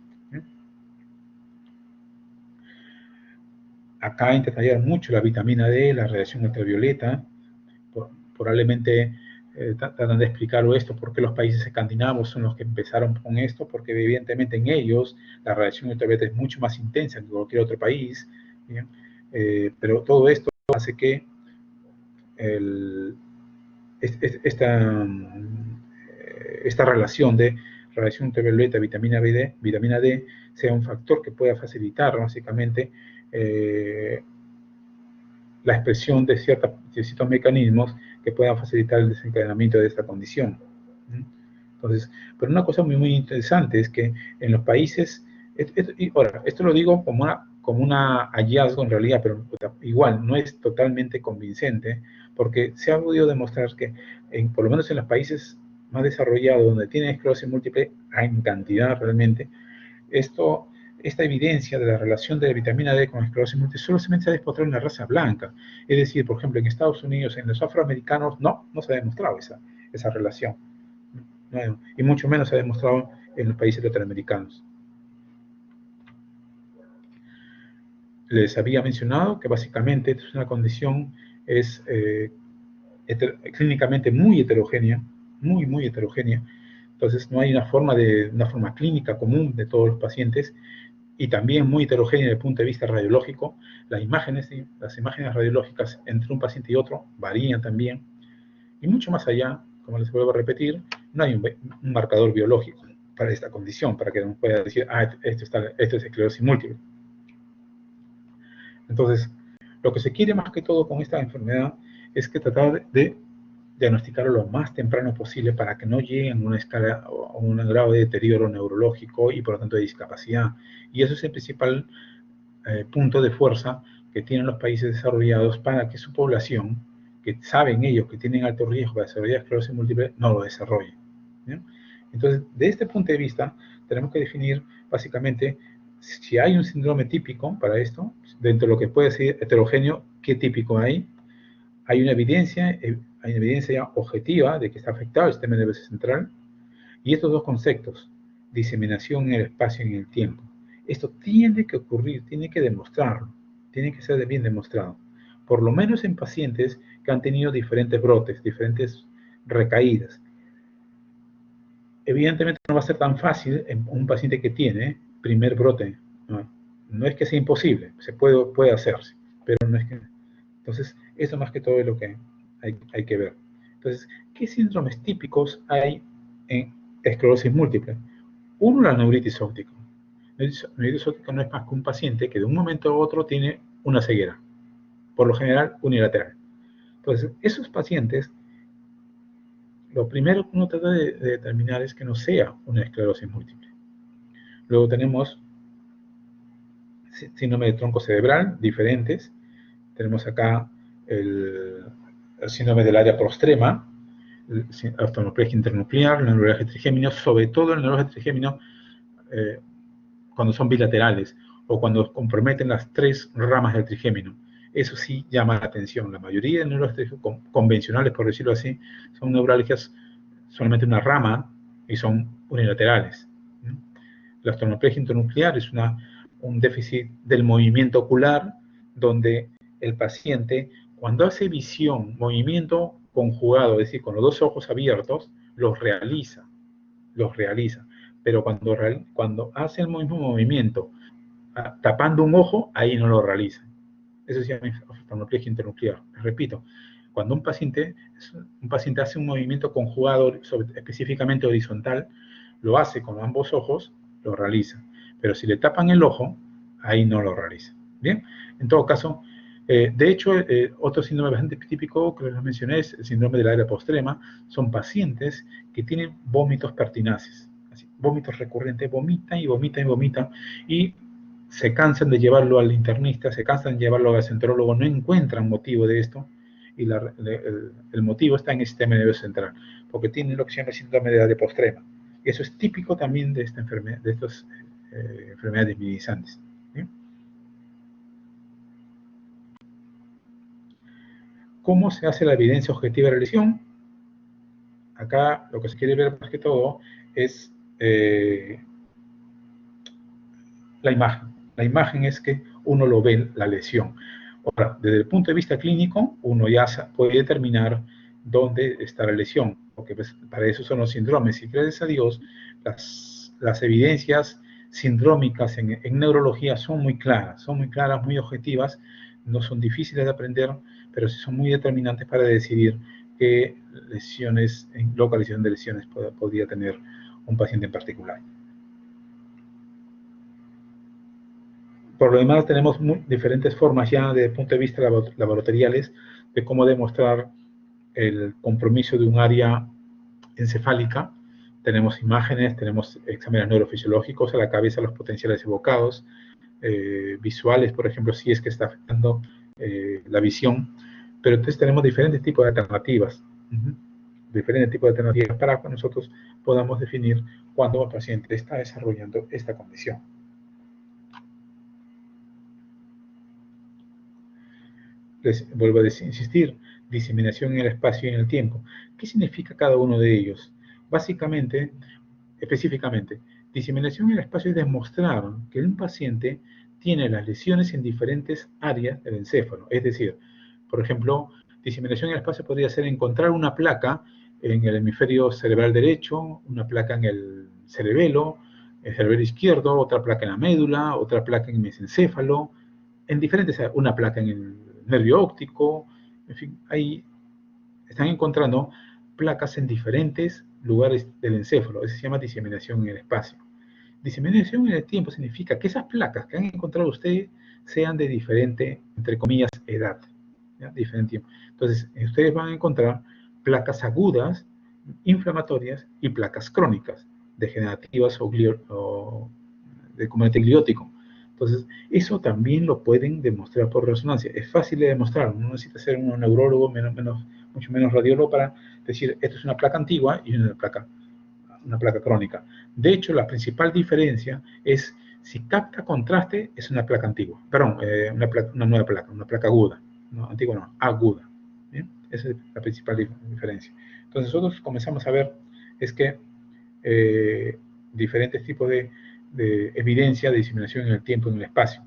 [SPEAKER 1] Acá intentaría mucho la vitamina D, la radiación ultravioleta, probablemente tratan de explicar esto, por qué los países escandinavos son los que empezaron con esto, porque evidentemente en ellos la radiación ultravioleta es mucho más intensa que en cualquier otro país, ¿bien? Pero todo esto hace que esta relación de radiación ultravioleta, vitamina D, sea un factor que pueda facilitar básicamente la expresión de ciertos mecanismos que puedan facilitar el desencadenamiento de esta condición. Entonces, pero una cosa muy interesante es que en los países, ahora, esto lo digo como un hallazgo en realidad, pero igual no es totalmente convincente, porque se ha podido demostrar que, por lo menos en los países más desarrollados, donde tienen esclerosis múltiple, en cantidad realmente, esta evidencia de la relación de la vitamina D con esclerosis múltiple solamente se ha demostrado en la raza blanca. Es decir, por ejemplo, en Estados Unidos, en los afroamericanos, no se ha demostrado esa relación. No, y mucho menos se ha demostrado en los países latinoamericanos. Les había mencionado que básicamente es una condición clínicamente muy heterogénea, muy heterogénea. Entonces no hay una forma clínica común de todos los pacientes, y también muy heterogénea desde el punto de vista radiológico. Las imágenes radiológicas entre un paciente y otro varían también. Y mucho más allá, como les vuelvo a repetir, no hay un marcador biológico para esta condición, para que nos pueda decir, esto es esclerosis múltiple. Entonces, lo que se quiere más que todo con esta enfermedad es que tratar de diagnosticarlo lo más temprano posible para que no lleguen a una escala o a un grado de deterioro neurológico y por lo tanto de discapacidad. Y eso es el principal punto de fuerza que tienen los países desarrollados para que su población, que saben ellos que tienen alto riesgo de desarrollar esclerosis múltiple, no lo desarrolle. ¿Bien? Entonces, de este punto de vista, tenemos que definir básicamente si hay un síndrome típico para esto, dentro de lo que puede ser heterogéneo, qué típico hay. Hay una evidencia ya objetiva de que está afectado el sistema nervioso central. Y estos dos conceptos, diseminación en el espacio y en el tiempo, esto tiene que ocurrir, tiene que demostrarlo, tiene que ser bien demostrado. Por lo menos en pacientes que han tenido diferentes brotes, diferentes recaídas. Evidentemente no va a ser tan fácil en un paciente que tiene primer brote. No es que sea imposible, puede hacerse, pero no es que... Entonces, eso más que todo es lo que hay que ver. Entonces, ¿qué síndromes típicos hay en esclerosis múltiple? Uno, la neuritis óptica. La neuritis óptica no es más que un paciente que de un momento a otro tiene una ceguera, por lo general unilateral. Entonces, esos pacientes, lo primero que uno trata de determinar es que no sea una esclerosis múltiple. Luego tenemos síndrome de tronco cerebral, diferentes. Tenemos acá el síndrome del área prostrema, la oftalmoplegia internuclear, la neuralgia trigémino, sobre todo el neuralgia trigémino cuando son bilaterales o cuando comprometen las tres ramas del trigémino. Eso sí llama la atención. La mayoría de neuralgias convencionales, por decirlo así, son neuralgias solamente una rama y son unilaterales. La oftalmoplegia internuclear es un déficit del movimiento ocular donde el paciente, cuando hace visión, movimiento conjugado, es decir, con los dos ojos abiertos, los realiza. Pero cuando hace el mismo movimiento tapando un ojo, ahí no lo realiza. Eso se llama oftalmoplegia internuclear. Repito, cuando un paciente hace un movimiento conjugado, específicamente horizontal, lo hace con ambos ojos, lo realiza. Pero si le tapan el ojo, ahí no lo realiza. Bien, en todo caso, de hecho, otro síndrome bastante típico que les mencioné es el síndrome del área postrema. Son pacientes que tienen vómitos pertinaces, así, vómitos recurrentes, vomitan y vomitan y vomitan, y se cansan de llevarlo al internista, se cansan de llevarlo al gastroenterólogo, no encuentran motivo de esto, y el motivo está en el sistema nervioso central, porque tiene lo que se llama el síndrome de área postrema. Y eso es típico también de esta enfermedad, de estas enfermedades minimizantes. ¿Sí? ¿Cómo se hace la evidencia objetiva de la lesión? Acá lo que se quiere ver más que todo es la imagen. La imagen es que uno lo ve la lesión. Ahora, desde el punto de vista clínico, uno ya puede determinar dónde está la lesión, porque pues, para eso son los síndromes. Y gracias a Dios, las evidencias sindrómicas en neurología son muy claras, muy objetivas, no son difíciles de aprender, pero sí son muy determinantes para decidir qué lesiones, localización de lesiones podría tener un paciente en particular. Por lo demás, tenemos diferentes formas ya desde el punto de vista laboratoriales de cómo demostrar el compromiso de un área encefálica. Tenemos imágenes, tenemos exámenes neurofisiológicos a la cabeza, los potenciales evocados, visuales, por ejemplo, si es que está afectando la visión. Pero entonces tenemos diferentes tipos de alternativas, para que nosotros podamos definir cuándo el paciente está desarrollando esta condición. Vuelvo a insistir, diseminación en el espacio y en el tiempo. ¿Qué significa cada uno de ellos? Básicamente, específicamente, diseminación en el espacio es demostrar que un paciente tiene las lesiones en diferentes áreas del encéfalo. Es decir, por ejemplo, diseminación en el espacio podría ser encontrar una placa en el hemisferio cerebral derecho, una placa en el cerebelo izquierdo, otra placa en la médula, otra placa en el mesencéfalo, en diferentes, una placa en el nervio óptico, en fin, ahí están encontrando placas en diferentes lugares del encéfalo. Eso se llama diseminación en el espacio. Diseminación en el tiempo significa que esas placas que han encontrado ustedes sean de diferente, entre comillas, edad, ¿ya? Diferente tiempo. Entonces, ustedes van a encontrar placas agudas, inflamatorias y placas crónicas, degenerativas o de componente gliótico. Entonces, eso también lo pueden demostrar por resonancia. Es fácil de demostrar, no necesita ser un neurólogo, mucho menos radiólogo para decir, esto es una placa antigua y una placa crónica. De hecho, la principal diferencia es si capta contraste, es una placa antigua. Perdón, una nueva placa, una placa aguda. No, antigua no, aguda. ¿Bien? Esa es la principal diferencia. Entonces, nosotros comenzamos a ver es que diferentes tipos de evidencia de diseminación en el tiempo y en el espacio.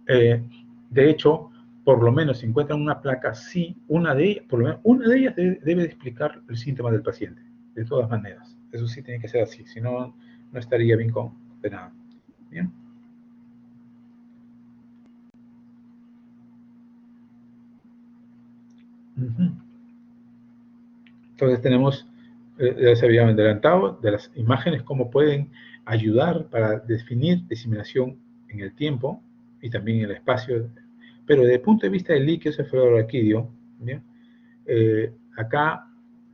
[SPEAKER 1] De hecho, por lo menos si encuentran una placa, sí, por lo menos una de ellas debe de explicar el síntoma del paciente, de todas maneras. Eso sí tiene que ser así, si no, no estaría bien condenado. ¿Bien? Entonces tenemos, ya se habían adelantado, de las imágenes, cómo pueden ayudar para definir diseminación en el tiempo y también en el espacio. Pero desde el punto de vista del líquido cefalorraquídeo, acá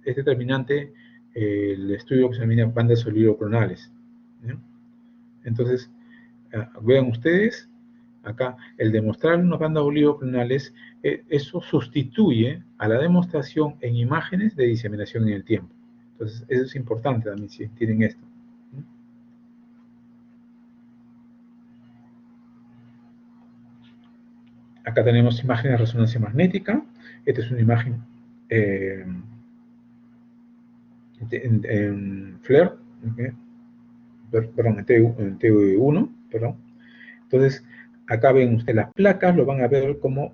[SPEAKER 1] es determinante el estudio que se denomina bandas oligoclonales. Entonces, vean ustedes, acá, el demostrar unas bandas oligoclonales, eso sustituye a la demostración en imágenes de diseminación en el tiempo. Entonces, eso es importante también si tienen esto. Acá tenemos imágenes de resonancia magnética. Esta es una imagen en FLAIR, perdón, en T1, perdón. Entonces, acá ven ustedes las placas, lo van a ver como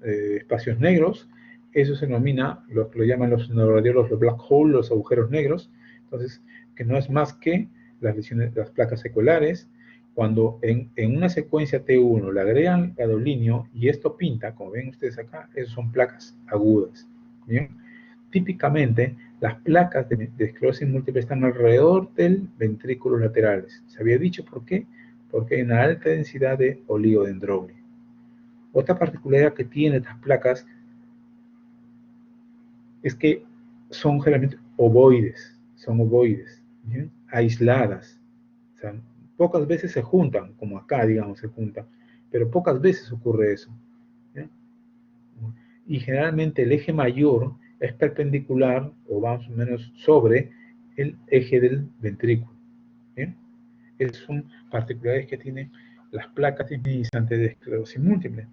[SPEAKER 1] espacios negros. Eso se denomina, lo llaman los neuroradiólogos los black holes, los agujeros negros. Entonces, que no es más que las lesiones, las placas seculares. Cuando en una secuencia T1 le agregan gadolinio y esto pinta, como ven ustedes acá, esas son placas agudas. ¿Bien? Típicamente, las placas de esclerosis múltiple están alrededor del ventrículos laterales. ¿Se había dicho por qué? Porque hay una alta densidad de oligodendroglio. Otra particularidad que tienen estas placas es que son generalmente ovoides, ¿bien? Aisladas. O sea, pocas veces se juntan, como acá, digamos, se juntan, pero pocas veces ocurre eso. ¿Bien? Y generalmente el eje mayor es perpendicular o más o menos sobre el eje del ventrículo. ¿Bien? Esas son particularidades que tienen las placas disminizantes de esclerosis múltiple.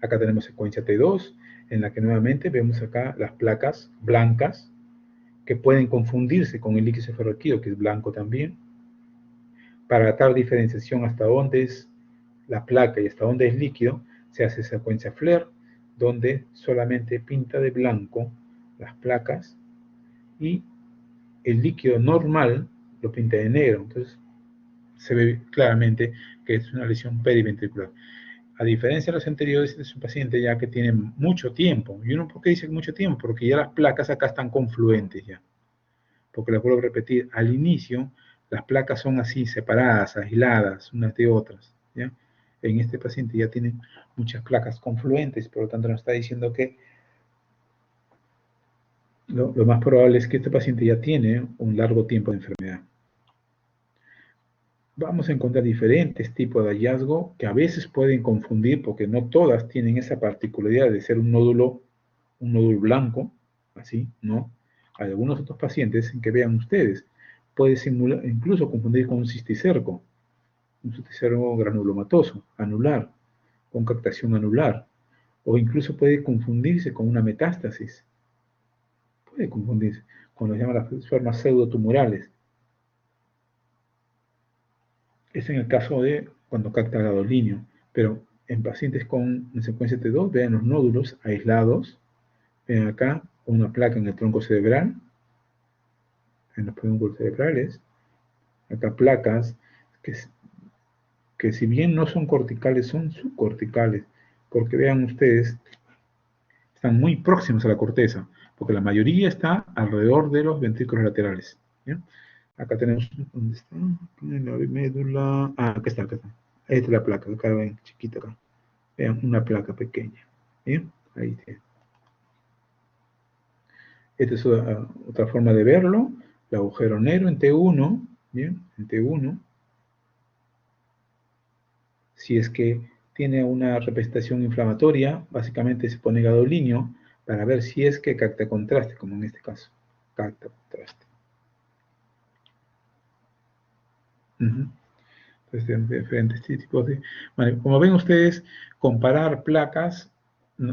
[SPEAKER 1] Acá tenemos secuencia T2, en la que nuevamente vemos acá las placas blancas, que pueden confundirse con el líquido cefalorraquídeo, que es blanco también. Para dar diferenciación hasta dónde es la placa y hasta dónde es líquido, se hace secuencia FLAIR, donde solamente pinta de blanco las placas y el líquido normal lo pinta de negro. Entonces se ve claramente que es una lesión periventricular. A diferencia de los anteriores, este es un paciente ya que tiene mucho tiempo. ¿Y uno por qué dice mucho tiempo? Porque ya las placas acá están confluentes ya. Porque les vuelvo a repetir, al inicio las placas son así, separadas, aisladas, unas de otras. ¿Ya? En este paciente ya tienen muchas placas confluentes, por lo tanto nos está diciendo que lo más probable es que este paciente ya tiene un largo tiempo de enfermedad. Vamos a encontrar diferentes tipos de hallazgo que a veces pueden confundir porque no todas tienen esa particularidad de ser un nódulo blanco, así, ¿no? Hay algunos otros pacientes en que vean ustedes, puede simular, incluso confundir con un cisticerco granulomatoso, anular, con captación anular, o incluso puede confundirse con una metástasis, puede confundirse con lo que llaman las formas pseudotumorales. Es en el caso de cuando capta gadolinio, pero en pacientes con secuencia T2, vean los nódulos aislados, vean acá una placa en el tronco cerebral, en los pedúnculos cerebrales, acá placas que si bien no son corticales, son subcorticales, porque vean ustedes, están muy próximos a la corteza, porque la mayoría está alrededor de los ventrículos laterales. ¿Bien? Acá tenemos, ¿dónde está? La médula, acá está. Ahí está la placa, acá ven, chiquita acá. Vean, una placa pequeña. ¿Bien? Ahí está. Esta es otra forma de verlo. El agujero negro en T1, ¿bien? En T1. Si es que tiene una representación inflamatoria, básicamente se pone gadolinio para ver si es que capta contraste, como en este caso. Capta contraste. Entonces, diferentes tipos de... Vale, como ven ustedes, comparar placas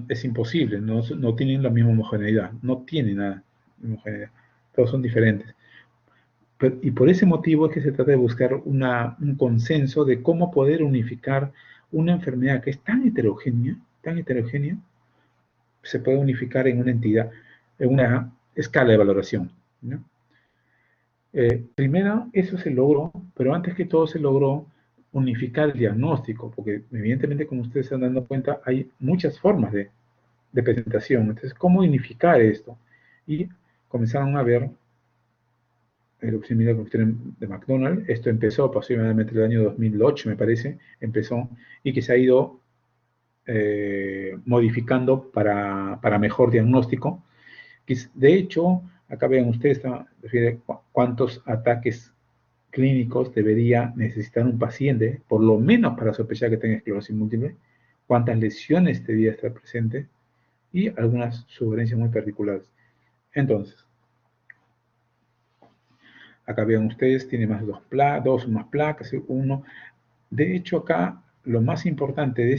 [SPEAKER 1] es imposible, no tienen la misma homogeneidad, no tienen nada de homogeneidad, todos son diferentes. Y por ese motivo es que se trata de buscar un consenso de cómo poder unificar una enfermedad que es tan heterogénea, se puede unificar en una entidad, en una escala de valoración, ¿no? Primero, eso se logró, pero antes que todo se logró unificar el diagnóstico, porque evidentemente, como ustedes se están dando cuenta, hay muchas formas de presentación. Entonces, ¿cómo unificar esto? Y comenzaron a ver lo que se mira con de McDonald's. Esto empezó aproximadamente en el año 2008, me parece, empezó, y que se ha ido modificando para mejor diagnóstico. De hecho, acá ven ustedes, refiere cuántos ataques clínicos debería necesitar un paciente, por lo menos para sospechar que tenga esclerosis múltiple, cuántas lesiones debería estar presente y algunas sugerencias muy particulares. Entonces, acá vean ustedes, tiene más dos o más placas, uno. De hecho, acá lo más importante de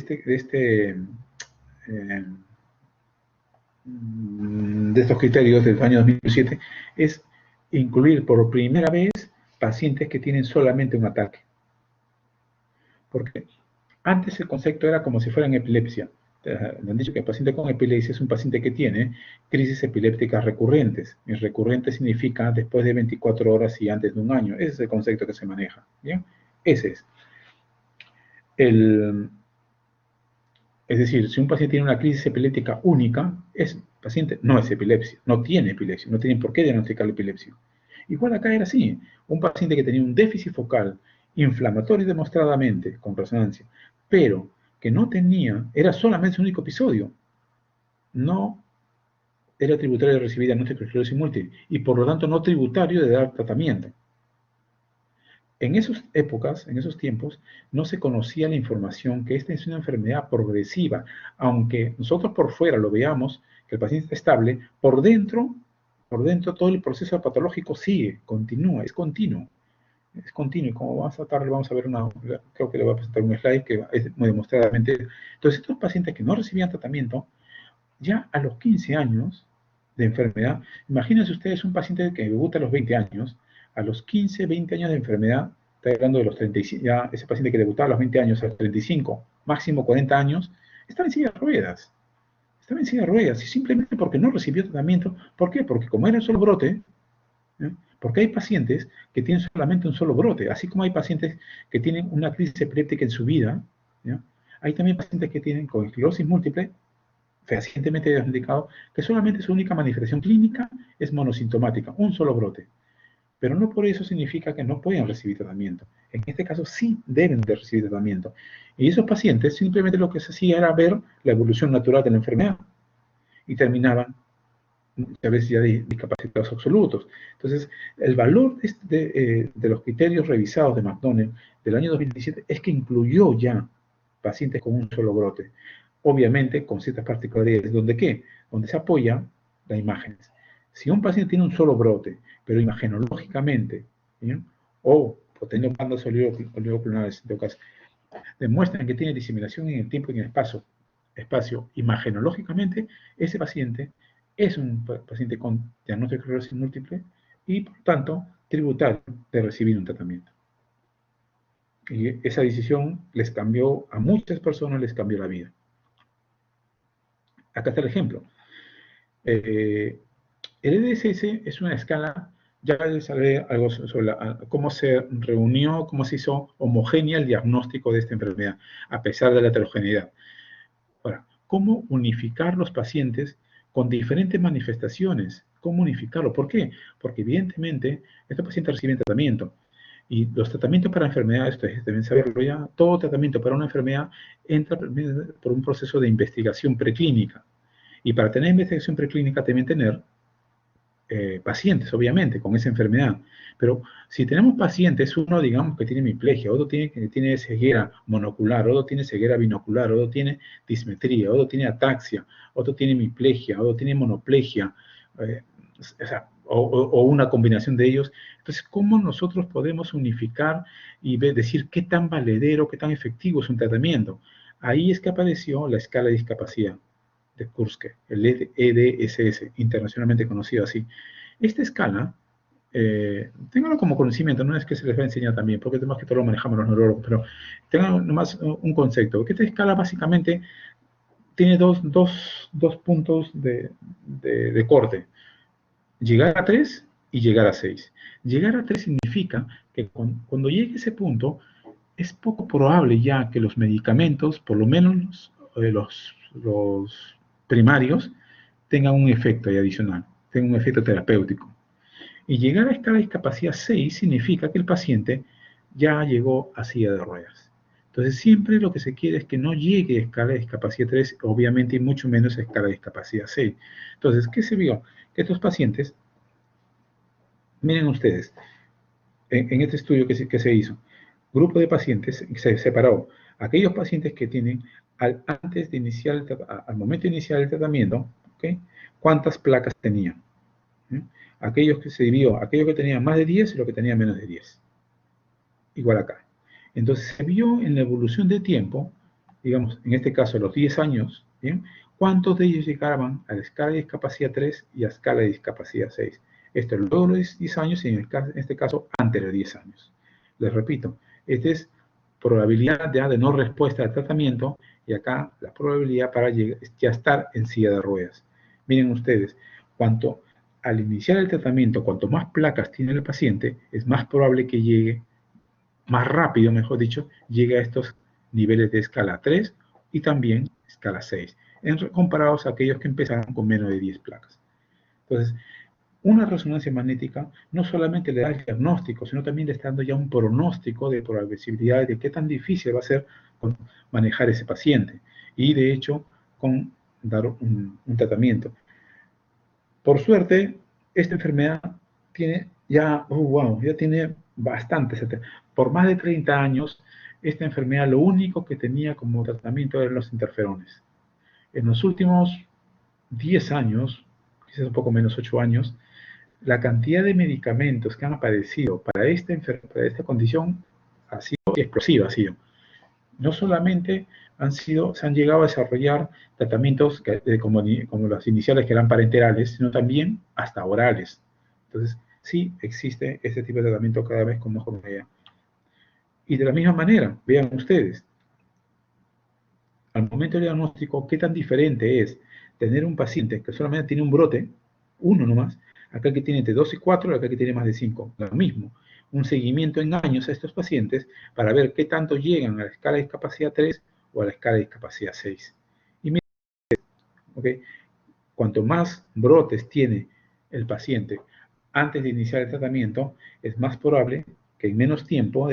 [SPEAKER 1] estos criterios del año 2007 es incluir por primera vez pacientes que tienen solamente un ataque. Porque antes el concepto era como si fueran epilepsia. Le han dicho que el paciente con epilepsia es un paciente que tiene crisis epilépticas recurrentes. Y recurrente significa después de 24 horas y antes de un año. Ese es el concepto que se maneja. ¿Bien? Ese es. Es decir, si un paciente tiene una crisis epiléptica única, ese paciente no es epilepsia, no tiene epilepsia, no tienen por qué diagnosticar la epilepsia. Igual acá era así, un paciente que tenía un déficit focal inflamatorio demostradamente, con resonancia, pero que no tenía, era solamente su único episodio, no era tributario de recibir diagnóstico de esclerosis múltiple y por lo tanto no tributario de dar tratamiento. En esas épocas, en esos tiempos, no se conocía la información que esta es una enfermedad progresiva, aunque nosotros por fuera lo veamos, que el paciente está estable, por dentro todo el proceso patológico sigue, continúa, es continuo. Es continuo, y como más tarde vamos a ver creo que le voy a presentar un slide que es muy demostradamente. Entonces, estos pacientes que no recibían tratamiento, ya a los 15 años de enfermedad, imagínense ustedes un paciente que debuta a los 20 años, a los 15, 20 años de enfermedad, está hablando de los 35, ya ese paciente que debutaba a los 20 años, a los 35, máximo 40 años, estaba en silla de ruedas. Estaba en silla de ruedas, y simplemente porque no recibió tratamiento. ¿Por qué? Porque como era un solo brote, porque hay pacientes que tienen solamente un solo brote, así como hay pacientes que tienen una crisis epiléptica en su vida, ¿ya? Hay también pacientes que tienen con esclerosis múltiple fehacientemente diagnosticado que solamente su única manifestación clínica es monosintomática, un solo brote. Pero no por eso significa que no pueden recibir tratamiento. En este caso sí deben de recibir tratamiento. Y esos pacientes simplemente lo que se hacía era ver la evolución natural de la enfermedad y terminaban muchas veces ya discapacitados absolutos. Entonces, el valor de los criterios revisados de McDonald del año 2017 es que incluyó ya pacientes con un solo brote. Obviamente con ciertas particularidades. ¿Donde qué? Donde se apoya las imágenes. Si un paciente tiene un solo brote, pero imagenológicamente, ¿bien? O teniendo bandas oligoclonales, en todo caso, demuestran que tiene diseminación en el tiempo y en el espacio imagenológicamente, ese paciente es un paciente con diagnóstico de esclerosis múltiple y, por tanto, tributario de recibir un tratamiento. Y esa decisión les cambió, a muchas personas les cambió la vida. Acá está el ejemplo. El EDSS es una escala, ya les hablé algo sobre cómo se reunió, cómo se hizo homogénea el diagnóstico de esta enfermedad, a pesar de la heterogeneidad. Ahora, ¿cómo unificar los pacientes con diferentes manifestaciones? ¿Cómo unificarlo? ¿Por qué? Porque evidentemente estos pacientes reciben tratamiento. Y los tratamientos para enfermedades, ustedes deben saberlo ya, todo tratamiento para una enfermedad entra por un proceso de investigación preclínica. Y para tener investigación preclínica deben tener pacientes, obviamente, con esa enfermedad. Pero si tenemos pacientes, uno digamos que tiene hemiplegia, otro tiene ceguera monocular, otro tiene ceguera binocular, otro tiene dismetría, otro tiene ataxia, otro tiene hemiplegia, otro tiene monoplegia, o una combinación de ellos. Entonces, ¿cómo nosotros podemos unificar y decir qué tan valedero, qué tan efectivo es un tratamiento? Ahí es que apareció la escala de discapacidad de Kurske, el EDSS, internacionalmente conocido así. Esta escala, ténganlo como conocimiento, no es que se les va a enseñar también, porque más que todo lo manejamos los neurólogos, pero tengan nomás un concepto, que esta escala básicamente tiene dos puntos de corte, llegar a 3 y llegar a 6. Llegar a 3 significa que cuando llegue a ese punto, es poco probable ya que los medicamentos, por lo menos los primarios, tengan un efecto adicional, tengan un efecto terapéutico. Y llegar a escala de discapacidad 6 significa que el paciente ya llegó a silla de ruedas. Entonces, siempre lo que se quiere es que no llegue a escala de discapacidad 3, obviamente, y mucho menos a escala de discapacidad 6. Entonces, ¿qué se vio? Que estos pacientes, miren ustedes, en este estudio que se hizo, grupo de pacientes, se separó aquellos pacientes que tienen, antes de iniciar, al momento de iniciar el tratamiento, ¿okay? ¿Cuántas placas tenían? Aquellos que se dividió, aquellos que tenían más de 10 y los que tenían menos de 10. Igual acá. Entonces se vio en la evolución de tiempo, digamos, en este caso a los 10 años, ¿bien? ¿Cuántos de ellos llegaban a la escala de discapacidad 3 y a la escala de discapacidad 6? Esto luego de los 10 años y en este caso antes de los 10 años. Les repito, esta es probabilidad de no respuesta al tratamiento y acá la probabilidad para ya estar en silla de ruedas. Miren ustedes, cuanto al iniciar el tratamiento, cuanto más placas tiene el paciente, es más probable que llegue, más rápido, mejor dicho, llegue a estos niveles de escala 3 y también escala 6, comparados a aquellos que empezaron con menos de 10 placas. Entonces, una resonancia magnética no solamente le da el diagnóstico, sino también le está dando ya un pronóstico de probabilidad de qué tan difícil va a ser manejar ese paciente. Y de hecho, con dar un tratamiento. Por suerte, esta enfermedad tiene ya, ya tiene bastantes. Por más de 30 años, esta enfermedad lo único que tenía como tratamiento eran los interferones. En los últimos 10 años, quizás un poco menos 8 años, la cantidad de medicamentos que han aparecido para esta condición ha sido explosiva, ha sido. No solamente se han llegado a desarrollar tratamientos como los iniciales que eran parenterales, sino también hasta orales. Entonces, sí existe este tipo de tratamiento cada vez con mejor medida. Y de la misma manera, vean ustedes, al momento del diagnóstico, qué tan diferente es tener un paciente que solamente tiene un brote, uno nomás, acá que tiene entre 2 y 4, acá que tiene más de 5. Lo mismo, un seguimiento en años a estos pacientes para ver qué tanto llegan a la escala de discapacidad 3 o a la escala de discapacidad 6. Y miren, ¿okay? Cuanto más brotes tiene el paciente antes de iniciar el tratamiento, es más probable que en menos tiempo,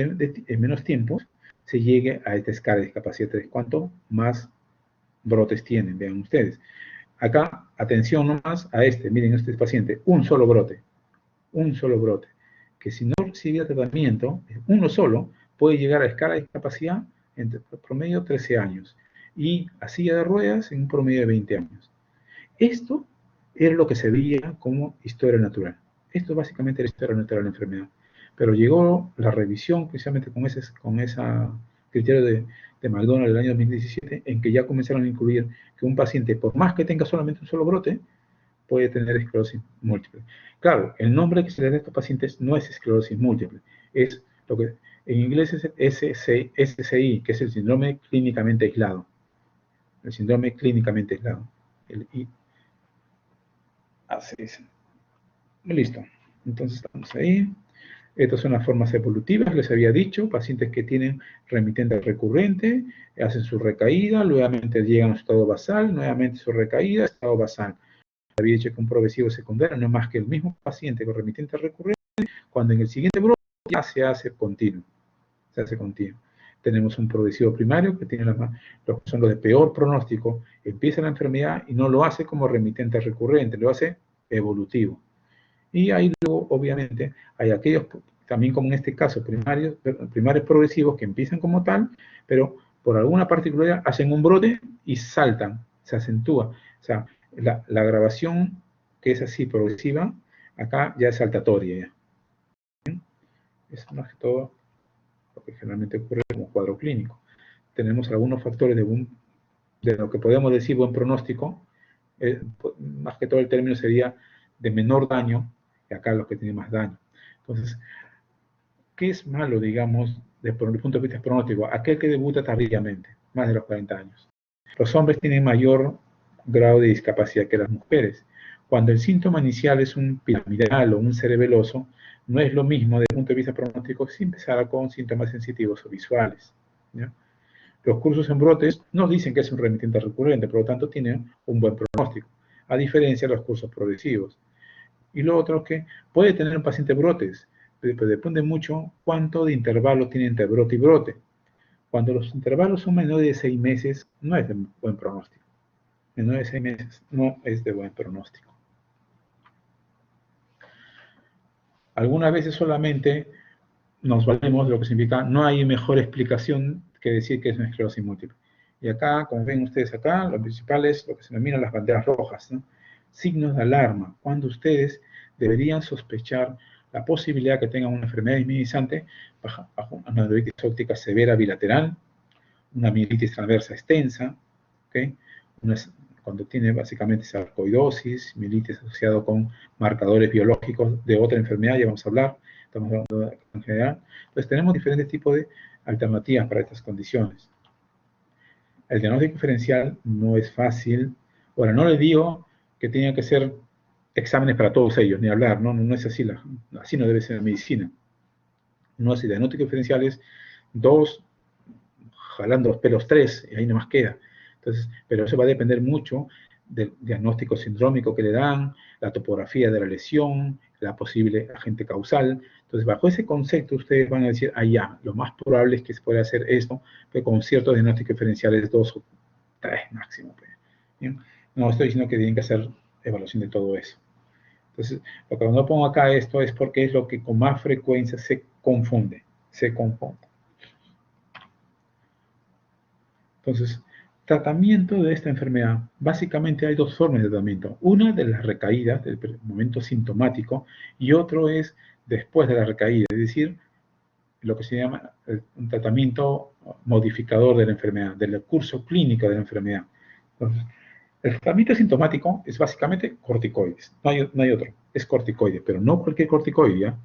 [SPEAKER 1] se llegue a esta escala de discapacidad 3. Cuanto más brotes tienen, vean ustedes. Acá, atención nomás a miren este paciente, un solo brote, que si no recibe tratamiento, uno solo, puede llegar a escala de discapacidad en promedio 13 años y a silla de ruedas en un promedio de 20 años. Esto era lo que se veía como historia natural. Esto básicamente era la historia natural de la enfermedad. Pero llegó la revisión, precisamente con ese criterio de McDonald del año 2017, en que ya comenzaron a incluir que un paciente, por más que tenga solamente un solo brote, puede tener esclerosis múltiple. Claro, el nombre que se le da a estos pacientes no es esclerosis múltiple, es lo que en inglés es SCI, que es el síndrome clínicamente aislado. El síndrome clínicamente aislado. El I. Así es. Listo. Entonces estamos ahí. Estas son las formas evolutivas, les había dicho, pacientes que tienen remitente recurrente, hacen su recaída, nuevamente llegan a su estado basal, nuevamente su recaída, estado basal. Había dicho que un progresivo secundario no es más que el mismo paciente con remitente recurrente, cuando en el siguiente brote ya se hace continuo. Se hace continuo. Tenemos un progresivo primario que tiene los que son los de peor pronóstico, empieza la enfermedad y no lo hace como remitente recurrente, lo hace evolutivo. Y ahí luego, obviamente, hay aquellos, también como en este caso, primarios progresivos que empiezan como tal, pero por alguna particularidad hacen un brote y saltan, se acentúa. O sea, la agravación que es así progresiva, acá ya es saltatoria. ¿Ya? Es más que todo lo que generalmente ocurre como cuadro clínico. Tenemos algunos factores de lo que podemos decir buen pronóstico, más que todo el término sería de menor daño, y acá los que tienen más daño. Entonces, ¿qué es malo, digamos, desde el punto de vista pronóstico? Aquel que debuta tardíamente, más de los 40 años. Los hombres tienen mayor grado de discapacidad que las mujeres. Cuando el síntoma inicial es un piramidal o un cerebeloso, no es lo mismo desde el punto de vista pronóstico si empezara con síntomas sensitivos o visuales. ¿Ya? Los cursos en brotes nos dicen que es un remitente recurrente, por lo tanto tienen un buen pronóstico, a diferencia de los cursos progresivos. Y lo otro es que puede tener un paciente brotes, pero depende mucho cuánto de intervalo tiene entre brote y brote. Cuando los intervalos son menores de 6 meses, no es de buen pronóstico. Menor de 6 meses no es de buen pronóstico. Algunas veces solamente nos valemos de lo que significa no hay mejor explicación que decir que es una esclerosis múltiple. Y acá, como ven ustedes acá, lo principal es lo que se denominan las banderas rojas, ¿no? Signos de alarma, cuando ustedes deberían sospechar la posibilidad que tengan una enfermedad disminizante bajo una neuritis óptica severa bilateral, una mielitis transversa extensa, ¿okay? Cuando tiene básicamente sarcoidosis, mielitis asociado con marcadores biológicos de otra enfermedad, ya vamos a hablar, estamos hablando en general. Entonces tenemos diferentes tipos de alternativas para estas condiciones. El diagnóstico diferencial no es fácil. Ahora, no les digo que tengan que ser exámenes para todos ellos, ni hablar, no es así, así no debe ser la medicina. No es el diagnóstico diferencial, es 2, jalando los pelos 3, y ahí nomás queda. Entonces, pero eso va a depender mucho del diagnóstico sindrómico que le dan, la topografía de la lesión, la posible agente causal. Entonces, bajo ese concepto, ustedes van a decir, ya, lo más probable es que se pueda hacer esto, pero con ciertos diagnósticos diferenciales 2 o 3 máximo. ¿Bien? No estoy diciendo que tienen que hacer evaluación de todo eso. Entonces, lo que no pongo acá esto es porque es lo que con más frecuencia se confunde. Entonces, tratamiento de esta enfermedad. Básicamente hay 2 formas de tratamiento. Una de las recaídas, del momento sintomático, y otro es después de la recaída, es decir, lo que se llama un tratamiento modificador de la enfermedad, del curso clínico de la enfermedad. Entonces, el tratamiento sintomático es básicamente corticoides, no hay otro, es corticoide, pero no cualquier corticoide, ¿ya?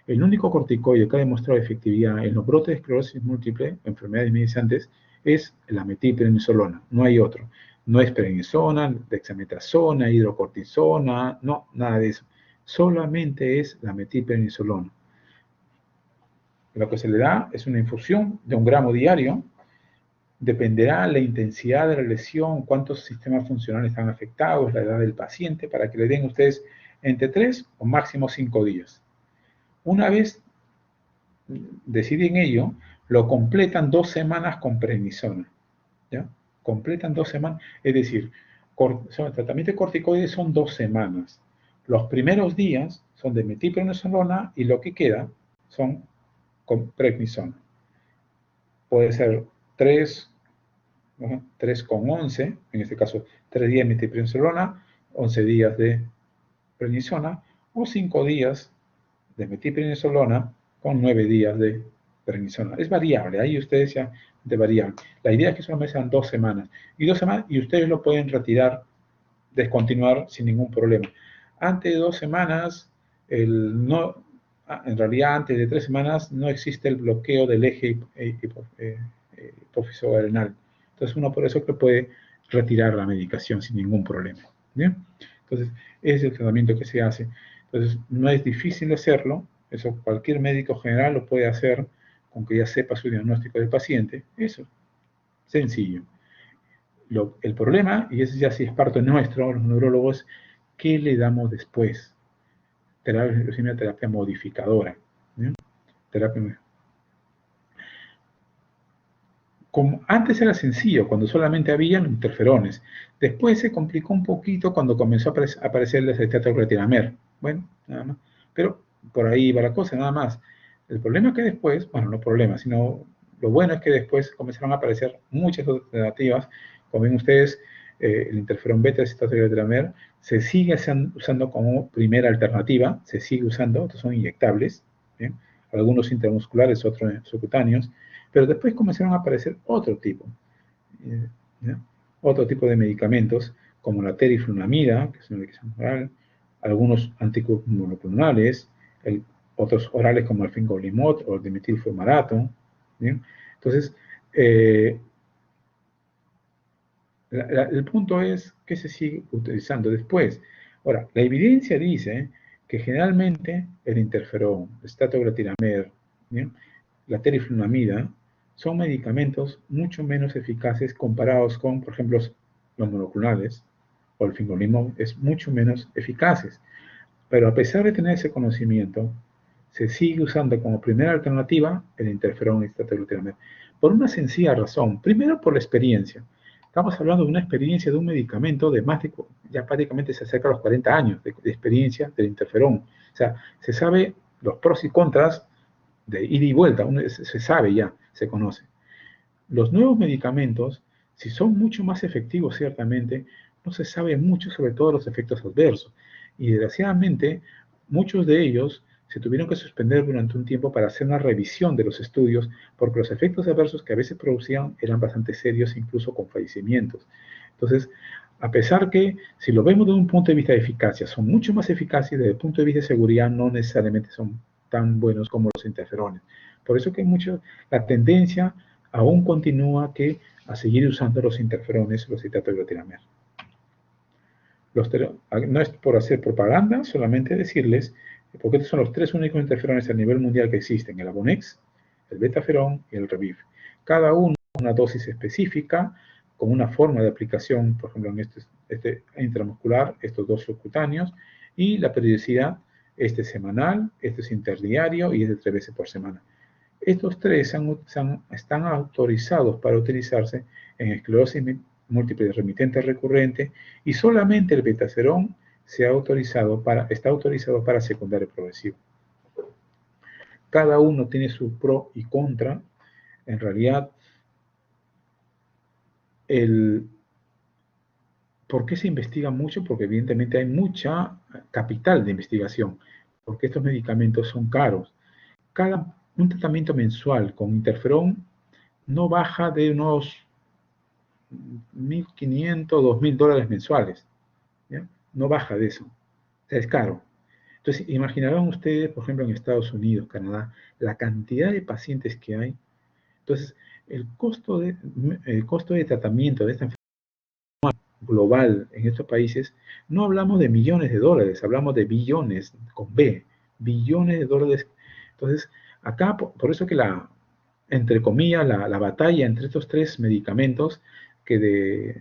[SPEAKER 1] El único corticoide que ha demostrado efectividad en los brotes de esclerosis múltiple, enfermedades disminizantes, es la metilprednisolona, no hay otro. No es prednisona, dexametasona, hidrocortisona, no, nada de eso. Solamente es la metilprednisolona. Lo que se le da es una infusión de 1 gramo diario. Dependerá la intensidad de la lesión, cuántos sistemas funcionales están afectados, la edad del paciente, para que le den ustedes entre 3 o máximo 5 días. Una vez deciden ello, lo completan 2 semanas con prednisona. ¿Ya? Completan 2 semanas, es decir, el tratamiento de corticoides son 2 semanas. Los primeros días son de metilprednisolona y lo que queda son con prednisona. Puede ser 3 con 11, en este caso 3 días de metilprednisolona, 11 días de prednisona, o 5 días de metilprednisolona con 9 días de prednisona. Es variable, ahí ustedes ya de variable. La idea es que solamente sean 2 semanas. Y 2 semanas, y ustedes lo pueden retirar, descontinuar sin ningún problema. Antes de 2 semanas, en realidad antes de 3 semanas no existe el bloqueo del eje hipófiso-adrenal. Entonces uno por eso que puede retirar la medicación sin ningún problema. ¿Bien? Entonces, ese es el tratamiento que se hace. Entonces, no es difícil hacerlo, eso cualquier médico general lo puede hacer, con que ya sepa su diagnóstico del paciente, eso, sencillo. El problema, y ese ya sí es parte nuestro, los neurólogos, ¿qué le damos después? Terapia modificadora. ¿Bien? terapia. Como antes era sencillo, cuando solamente habían interferones. Después se complicó un poquito cuando comenzó a aparecer el acetato-glutiramer. Bueno, nada más. Pero por ahí va la cosa, nada más. El problema es que después, bueno, no problema, sino lo bueno es que después comenzaron a aparecer muchas alternativas. Como ven ustedes, el interferón beta acetato-glutiramer se sigue usando como primera alternativa, se sigue usando, estos son inyectables, ¿bien? Algunos intramusculares, otros subcutáneos, pero después comenzaron a aparecer eh, ¿no? Otro tipo de medicamentos, como la teriflunomida, que es una medicación oral, algunos anticuerpos monoclonales, otros orales como el fingolimod o el dimetilfumarato. ¿Bien? Entonces, eh, el punto es que se sigue utilizando después. Ahora, la evidencia dice que generalmente el interferón, el statoglatiramer, ¿bien? La teriflunomida, son medicamentos mucho menos eficaces comparados con, por ejemplo, los monoclonales o el fingolimod, es mucho menos eficaces. Pero a pesar de tener ese conocimiento, se sigue usando como primera alternativa el interferón statoglatiramer. Por una sencilla razón. Primero, por la experiencia. Estamos hablando de una experiencia de un medicamento de más de, ya prácticamente se acerca a los 40 años de experiencia del interferón. O sea, se sabe los pros y contras de ida y vuelta, se sabe ya, se conoce. Los nuevos medicamentos, si son mucho más efectivos ciertamente, no se sabe mucho sobre todos los efectos adversos. Y desgraciadamente, muchos de ellos se tuvieron que suspender durante un tiempo para hacer una revisión de los estudios, porque los efectos adversos que a veces producían eran bastante serios, incluso con fallecimientos. Entonces, a pesar que, si lo vemos desde un punto de vista de eficacia, son mucho más eficaces, desde el punto de vista de seguridad no necesariamente son tan buenos como los interferones. Por eso que la tendencia aún continúa que a seguir usando los interferones, los citatoglatiramer. No es por hacer propaganda, solamente decirles, porque estos son los tres únicos interferones a nivel mundial que existen, el Abonex, el Betaferón y el Revif. Cada uno una dosis específica, con una forma de aplicación, por ejemplo, en este intramuscular, estos dos subcutáneos, y la periodicidad, este semanal, este es interdiario y este 3 veces por semana. Estos tres están autorizados para utilizarse en esclerosis múltiple remitente recurrente y solamente el betaferón está autorizado para secundario progresivo. Cada uno tiene su pro y contra. En realidad, ¿por qué se investiga mucho? Porque evidentemente hay mucha capital de investigación, porque estos medicamentos son caros. Un tratamiento mensual con interferón no baja de unos 1.500, $2.000 mensuales. ¿Ya? No baja de eso. O sea, es caro. Entonces, imaginarán ustedes, por ejemplo, en Estados Unidos, Canadá, la cantidad de pacientes que hay. Entonces, el costo de tratamiento de esta enfermedad global en estos países, no hablamos de millones de dólares, hablamos de billones, con B, billones de dólares. Entonces, acá, por eso que entre comillas, la batalla entre estos tres medicamentos que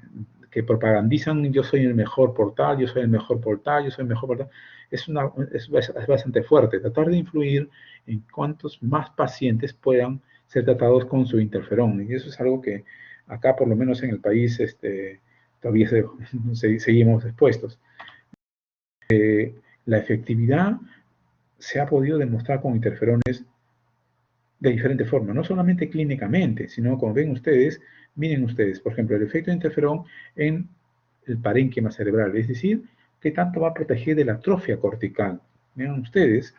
[SPEAKER 1] propagandizan yo soy el mejor portal, yo soy el mejor portal, yo soy el mejor portal, es bastante fuerte. Tratar de influir en cuántos más pacientes puedan ser tratados con su interferón. Y eso es algo que acá, por lo menos en el país, todavía seguimos expuestos. La efectividad se ha podido demostrar con interferones de diferente forma, no solamente clínicamente, sino como ven ustedes, miren ustedes, por ejemplo, el efecto de interferón en el parénquima cerebral, es decir, qué tanto va a proteger de la atrofia cortical. Vean ustedes,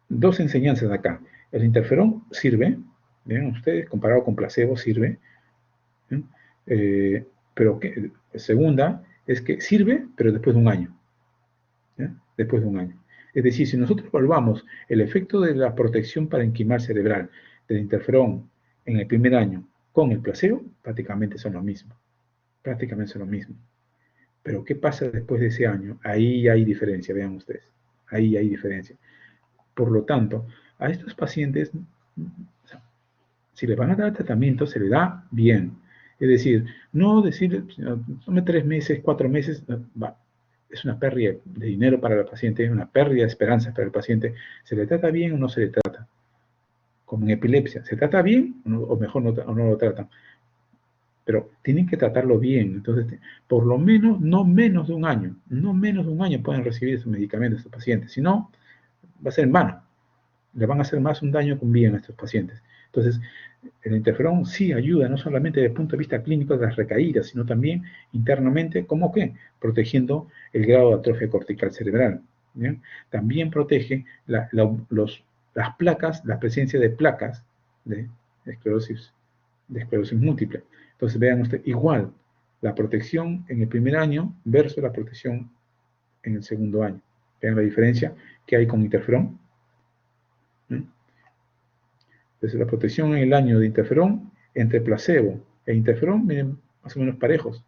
[SPEAKER 1] dos enseñanzas acá. El interferón sirve, vean ustedes, comparado con placebo sirve, pero segunda es que sirve, pero después de un año. ¿Ya? Después de un año. Es decir, si nosotros evaluamos el efecto de la protección parenquimal cerebral del interferón en el primer año con el placebo, prácticamente son lo mismo. Prácticamente son lo mismo. Pero ¿qué pasa después de ese año? Ahí hay diferencia, vean ustedes. Ahí hay diferencia. Por lo tanto, a estos pacientes, si les van a dar tratamiento, se les da bien. Es decir, no decir, tome 3 meses, 4 meses, es una pérdida de dinero para el paciente, es una pérdida de esperanza para el paciente. ¿Se le trata bien o no se le trata? como en epilepsia. ¿Se trata bien o mejor o no lo tratan? Pero tienen que tratarlo bien. Entonces, por lo menos, no menos de un año, no menos de un año pueden recibir esos medicamentos estos pacientes. Si no, va a ser en vano. Le van a hacer más un daño que un bien a estos pacientes. Entonces, el interferón sí ayuda, no solamente desde el punto de vista clínico de las recaídas, sino también internamente, ¿cómo qué? Protegiendo el grado de atrofia cortical cerebral. ¿Bien? También protege las placas, la presencia de placas de esclerosis, múltiple. Entonces, vean ustedes, igual, la protección en el primer año versus la protección en el segundo año. Vean la diferencia que hay con interferón. Entonces, la protección en el año de interferón entre placebo e interferón, miren, más o menos parejos.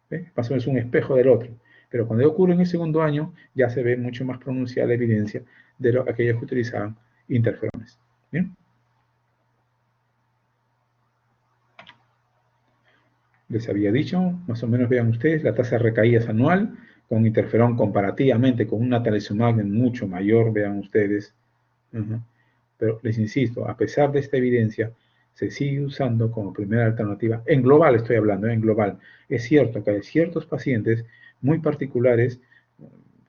[SPEAKER 1] ¿Ve? Más o menos un espejo del otro. Pero cuando ocurre en el segundo año, ya se ve mucho más pronunciada la evidencia de aquellos que utilizaban interferones. ¿Bien? Les había dicho, más o menos vean ustedes, la tasa de recaídas anual con interferón comparativamente con un natalizumab mucho mayor, vean ustedes. Pero les insisto, a pesar de esta evidencia, se sigue usando como primera alternativa, en global estoy hablando, en global. Es cierto que hay ciertos pacientes muy particulares,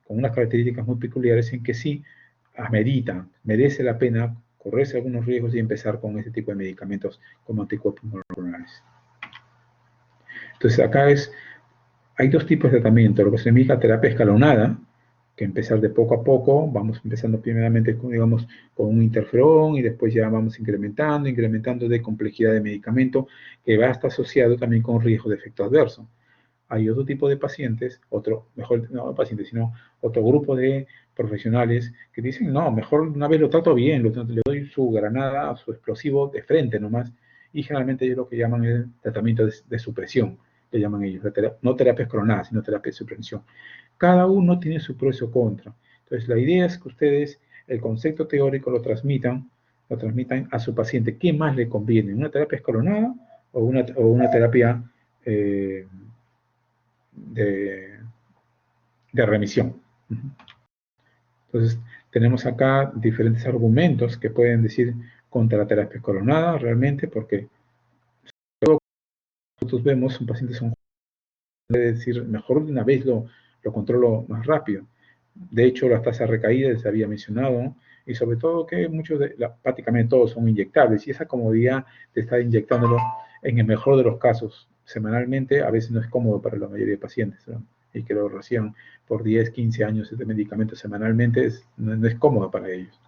[SPEAKER 1] con unas características muy peculiares, en que sí ameritan, merece la pena correrse algunos riesgos y empezar con este tipo de medicamentos como anticuerpos monoclonales. Entonces acá hay dos tipos de tratamiento, lo que se llama terapia escalonada, que empezar de poco a poco, vamos empezando primeramente digamos, con un interferón y después ya vamos incrementando de complejidad de medicamento que va a estar asociado también con riesgo de efecto adverso. Hay otro tipo de pacientes, no pacientes, sino otro grupo de profesionales que dicen, no, mejor una vez lo trato bien, le doy su granada, su explosivo de frente nomás, y generalmente es lo que llaman el tratamiento de supresión, le llaman ellos, no terapia escalonada, sino terapia de supresión. Cada uno tiene su pro y su contra. Entonces, la idea es que ustedes el concepto teórico lo transmitan a su paciente. ¿Qué más le conviene? ¿Una terapia escalonada o una terapia de remisión? Entonces, tenemos acá diferentes argumentos que pueden decir contra la terapia escalonada realmente, porque nosotros vemos un paciente puede decir, mejor de una vez lo controlo más rápido. De hecho, las tasas recaídas les había mencionado, ¿no? Y sobre todo que prácticamente todos son inyectables, y esa comodidad de estar inyectándolo en el mejor de los casos semanalmente, a veces no es cómodo para la mayoría de pacientes, ¿no? Y que lo reciban por 10, 15 años este medicamento semanalmente no es cómodo para ellos.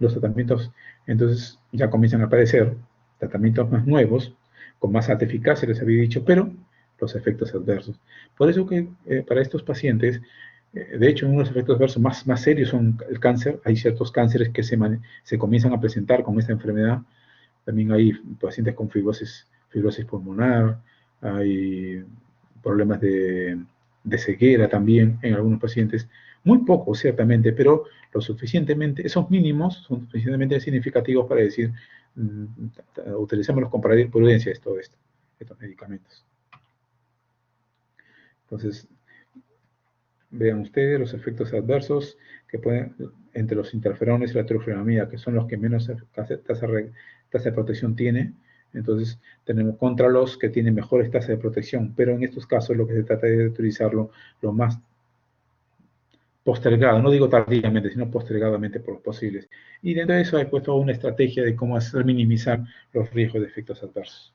[SPEAKER 1] Los tratamientos, entonces, ya comienzan a aparecer tratamientos más nuevos, con más alta eficacia, les había dicho, pero los efectos adversos. Por eso que para estos pacientes, de hecho, uno de los efectos adversos más serios son el cáncer. Hay ciertos cánceres que se comienzan a presentar con esta enfermedad. También hay pacientes con fibrosis pulmonar, hay problemas de ceguera también en algunos pacientes. Muy pocos, ciertamente, pero lo suficientemente, esos mínimos son suficientemente significativos para decir, utilicémoslos con prudencia estos medicamentos. Entonces, vean ustedes los efectos adversos que pueden, entre los interferones y la terofenamida, que son los que menos tasa de protección tiene. Entonces, tenemos contra los que tienen mejores tasas de protección, pero en estos casos lo que se trata es de utilizarlo lo más postergado, no digo tardíamente, sino postergadamente por los posibles. Y dentro de eso he puesto una estrategia de cómo hacer minimizar los riesgos de efectos adversos.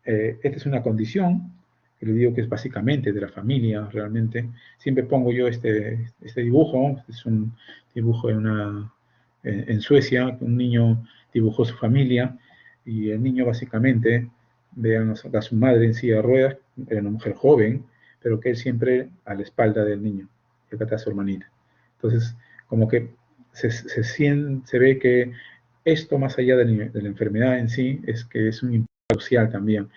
[SPEAKER 1] Esta es una condición que le digo que es básicamente de la familia, realmente. Siempre pongo yo este dibujo, es un dibujo en Suecia, un niño dibujó su familia, y el niño básicamente, vean a su madre en silla de ruedas, era una mujer joven, pero que él siempre a la espalda del niño, y acá está su hermanita. Entonces, como que se ve que esto, más allá de la enfermedad en sí, es que es un impacto social también.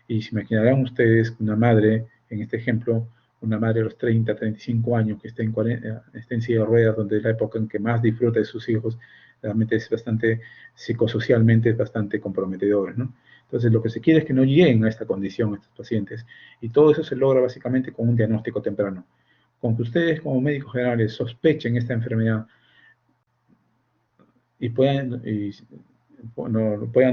[SPEAKER 1] Y se imaginarán ustedes una madre, en este ejemplo, una madre de los 30, 35 años que está en silla de ruedas, donde es la época en que más disfruta de sus hijos, realmente es bastante, psicosocialmente es bastante comprometedor, ¿no? Entonces, lo que se quiere es que no lleguen a esta condición estos pacientes. Y todo eso se logra básicamente con un diagnóstico temprano. Con que ustedes como médicos generales sospechen esta enfermedad puedan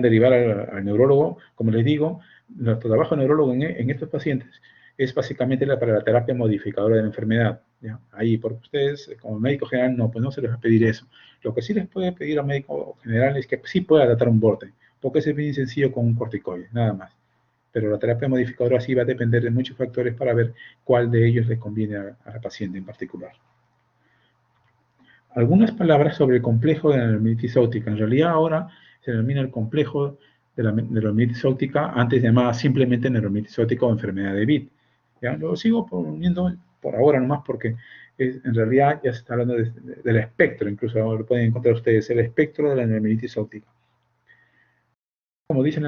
[SPEAKER 1] derivar al neurólogo. Como les digo, nuestro trabajo neurólogo en estos pacientes es básicamente para la terapia modificadora de la enfermedad, ¿ya? Ahí, porque ustedes, como médico general, no, pues no se les va a pedir eso. Lo que sí les puede pedir al médico general es que sí pueda tratar un borde, porque es bien sencillo con un corticoide, nada más. Pero la terapia modificadora sí va a depender de muchos factores para ver cuál de ellos le conviene a la paciente en particular. Algunas palabras sobre el complejo de la neuromyelitis óptica. En realidad ahora se denomina el complejo de la neuromyelitis óptica, antes llamada simplemente neuromyelitis óptica o enfermedad de Witt. ¿Ya? Lo sigo poniendo por ahora nomás porque en realidad ya se está hablando del espectro, incluso lo pueden encontrar ustedes, el espectro de la neuromyelitis óptica. Como dice,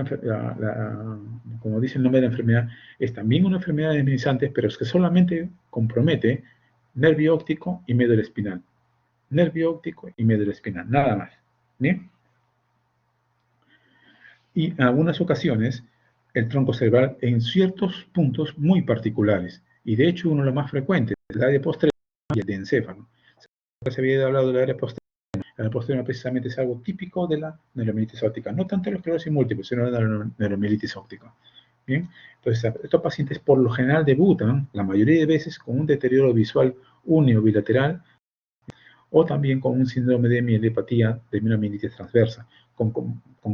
[SPEAKER 1] como dice el nombre de la enfermedad, es también una enfermedad desminimizante, pero es que solamente compromete nervio óptico y médula espinal. Nervio óptico y médula espinal, nada más. ¿Bien? Y en algunas ocasiones, el tronco cerebral en ciertos puntos muy particulares. Y de hecho, uno de los más frecuentes, el área postrema y el de encéfalo. Se había hablado del área postrema. La postrema precisamente es algo típico de la neuromielitis óptica, no tanto de la esclerosis múltiple, sino de la neuromielitis óptica. Bien, entonces estos pacientes por lo general debutan, la mayoría de veces, con un deterioro visual único bilateral o también con un síndrome de mielopatía de mielitis transversa, con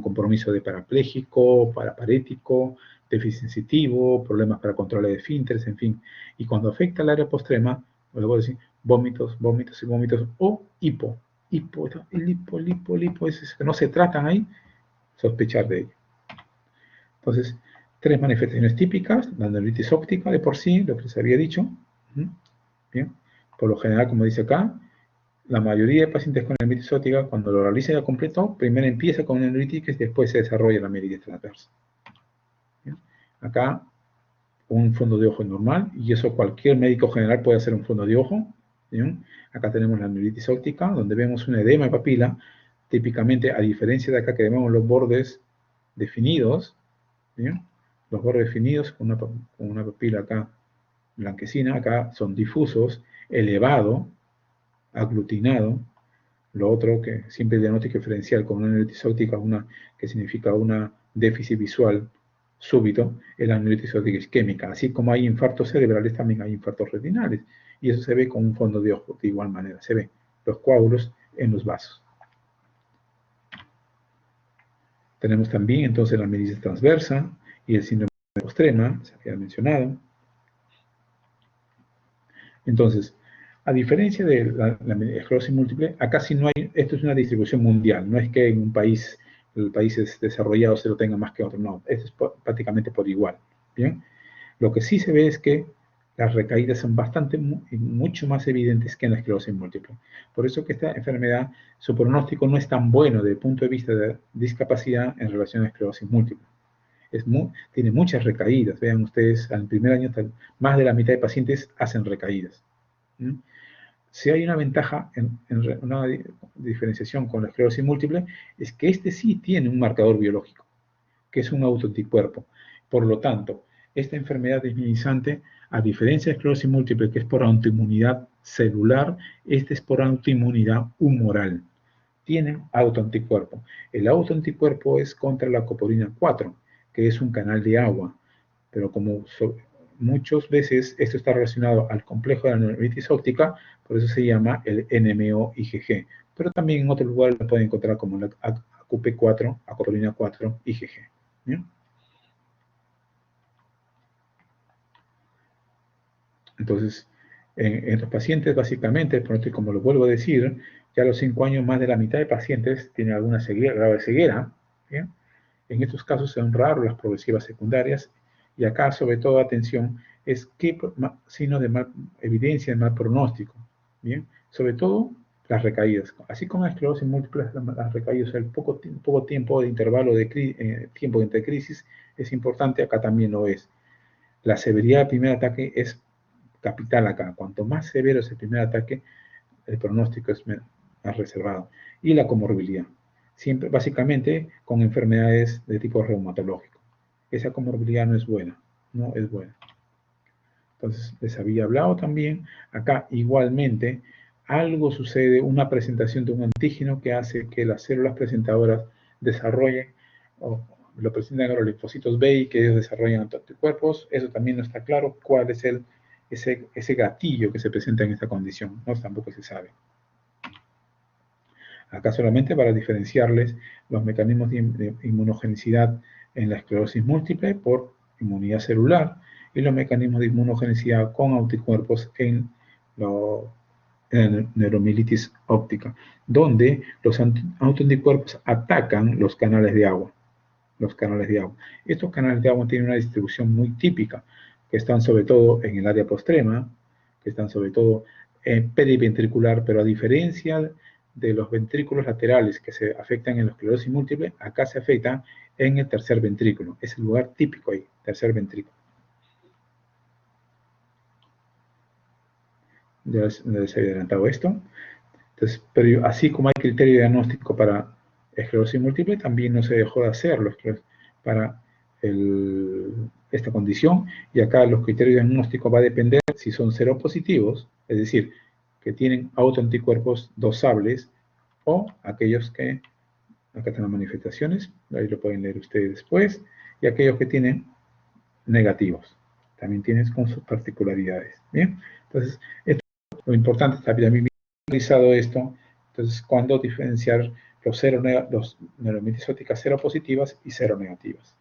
[SPEAKER 1] compromiso de parapléjico, paraparético, déficit sensitivo, problemas para controlar de esfínteres, en fin. Y cuando afecta el área postrema, luego decir, vómitos, vómitos y vómitos, o hipo. El hipo, es que no se tratan ahí, sospechar de ello. Entonces, tres manifestaciones típicas, la neuritis óptica de por sí, lo que les había dicho. Bien, por lo general, como dice acá, la mayoría de pacientes con neuritis óptica, cuando lo realiza ya completo, primero empieza con una neuritis y después se desarrolla la mielitis transversa. ¿Bien? Acá, un fondo de ojo normal, y eso cualquier médico general puede hacer un fondo de ojo. ¿Bien? Acá tenemos la neuritis óptica, donde vemos un edema de papila, típicamente, a diferencia de acá que vemos los bordes definidos, ¿bien? Los bordes definidos con una papila acá blanquecina, acá son difusos, elevado, aglutinado. Lo otro, que siempre el diagnóstico diferencial con una neuritis óptica, que significa una déficit visual súbito, es la neuritis óptica isquémica. Así como hay infartos cerebrales, también hay infartos retinales. Y eso se ve con un fondo de ojo, de igual manera. Se ve los coágulos en los vasos. Tenemos también entonces la mielitis transversa y el síndrome de postrema, se había mencionado. Entonces, a diferencia de la esclerosis múltiple, acá sí no hay, esto es una distribución mundial, no es que en un país, los países desarrollados se lo tengan más que otro, no, esto es prácticamente por igual, ¿bien? Lo que sí se ve es que las recaídas son mucho más evidentes que en la esclerosis múltiple. Por eso que esta enfermedad, su pronóstico no es tan bueno desde el punto de vista de discapacidad en relación a la esclerosis múltiple. Tiene muchas recaídas. Vean ustedes, al primer año más de la mitad de pacientes hacen recaídas. Si hay una ventaja una diferenciación con la esclerosis múltiple, es que este sí tiene un marcador biológico, que es un autoanticuerpo. Por lo tanto, esta enfermedad desminimizante, a diferencia de esclerosis múltiple, que es por autoinmunidad celular, este es por autoinmunidad humoral. Tienen autoanticuerpo. El autoanticuerpo es contra la copolina 4, que es un canal de agua, pero como muchas veces esto está relacionado al complejo de la neuritis óptica, por eso se llama el NMO-IgG. Pero también en otros lugares lo pueden encontrar como la AQP4, acopolina 4, IgG. ¿Bien? Entonces, en los pacientes, básicamente, como lo vuelvo a decir, ya a los 5 años más de la mitad de pacientes tienen alguna grave ceguera. ¿Bien? En estos casos son raros las progresivas secundarias, y acá, sobre todo, atención, es qué signos de evidencia de mal pronóstico. ¿Bien? Sobre todo, las recaídas. Así como la esclerosis múltiple, las recaídas, el poco tiempo de intervalo de tiempo entre crisis es importante, acá también lo es. La severidad del primer ataque es capital acá. Cuanto más severo es el primer ataque, el pronóstico es más reservado. Y la comorbilidad. Siempre, básicamente, con enfermedades de tipo reumatológico. Esa comorbilidad no es buena. No es buena. Entonces, les había hablado también. Acá, igualmente, algo sucede, una presentación de un antígeno que hace que las células presentadoras desarrollen o lo presentan a los linfocitos B y que ellos desarrollan anticuerpos. Eso también no está claro cuál es ese gatillo que se presenta en esta condición, no tampoco se sabe. Acá solamente para diferenciarles los mecanismos de inmunogenicidad en la esclerosis múltiple por inmunidad celular y los mecanismos de inmunogenicidad con anticuerpos en la neuromielitis óptica, donde los autoanticuerpos atacan los canales de agua. Estos canales de agua tienen una distribución muy típica, que están sobre todo en el área postrema, que están sobre todo periventricular, pero a diferencia de los ventrículos laterales que se afectan en la esclerosis múltiple, acá se afectan en el tercer ventrículo. Es el lugar típico ahí, tercer ventrículo. Ya les había adelantado esto. Entonces, pero así como hay criterio diagnóstico para esclerosis múltiple, también no se dejó de hacerlo para esta condición. Y acá los criterios diagnósticos va a depender si son seropositivos, es decir, que tienen autoanticuerpos dosables, o aquellos que, acá están las manifestaciones, ahí lo pueden leer ustedes después, y aquellos que tienen negativos. También tienen con sus particularidades. Bien, entonces, lo importante está bien realizado esto. Entonces, ¿cuándo diferenciar los neuromielitis ópticas seropositivas y seronegativas?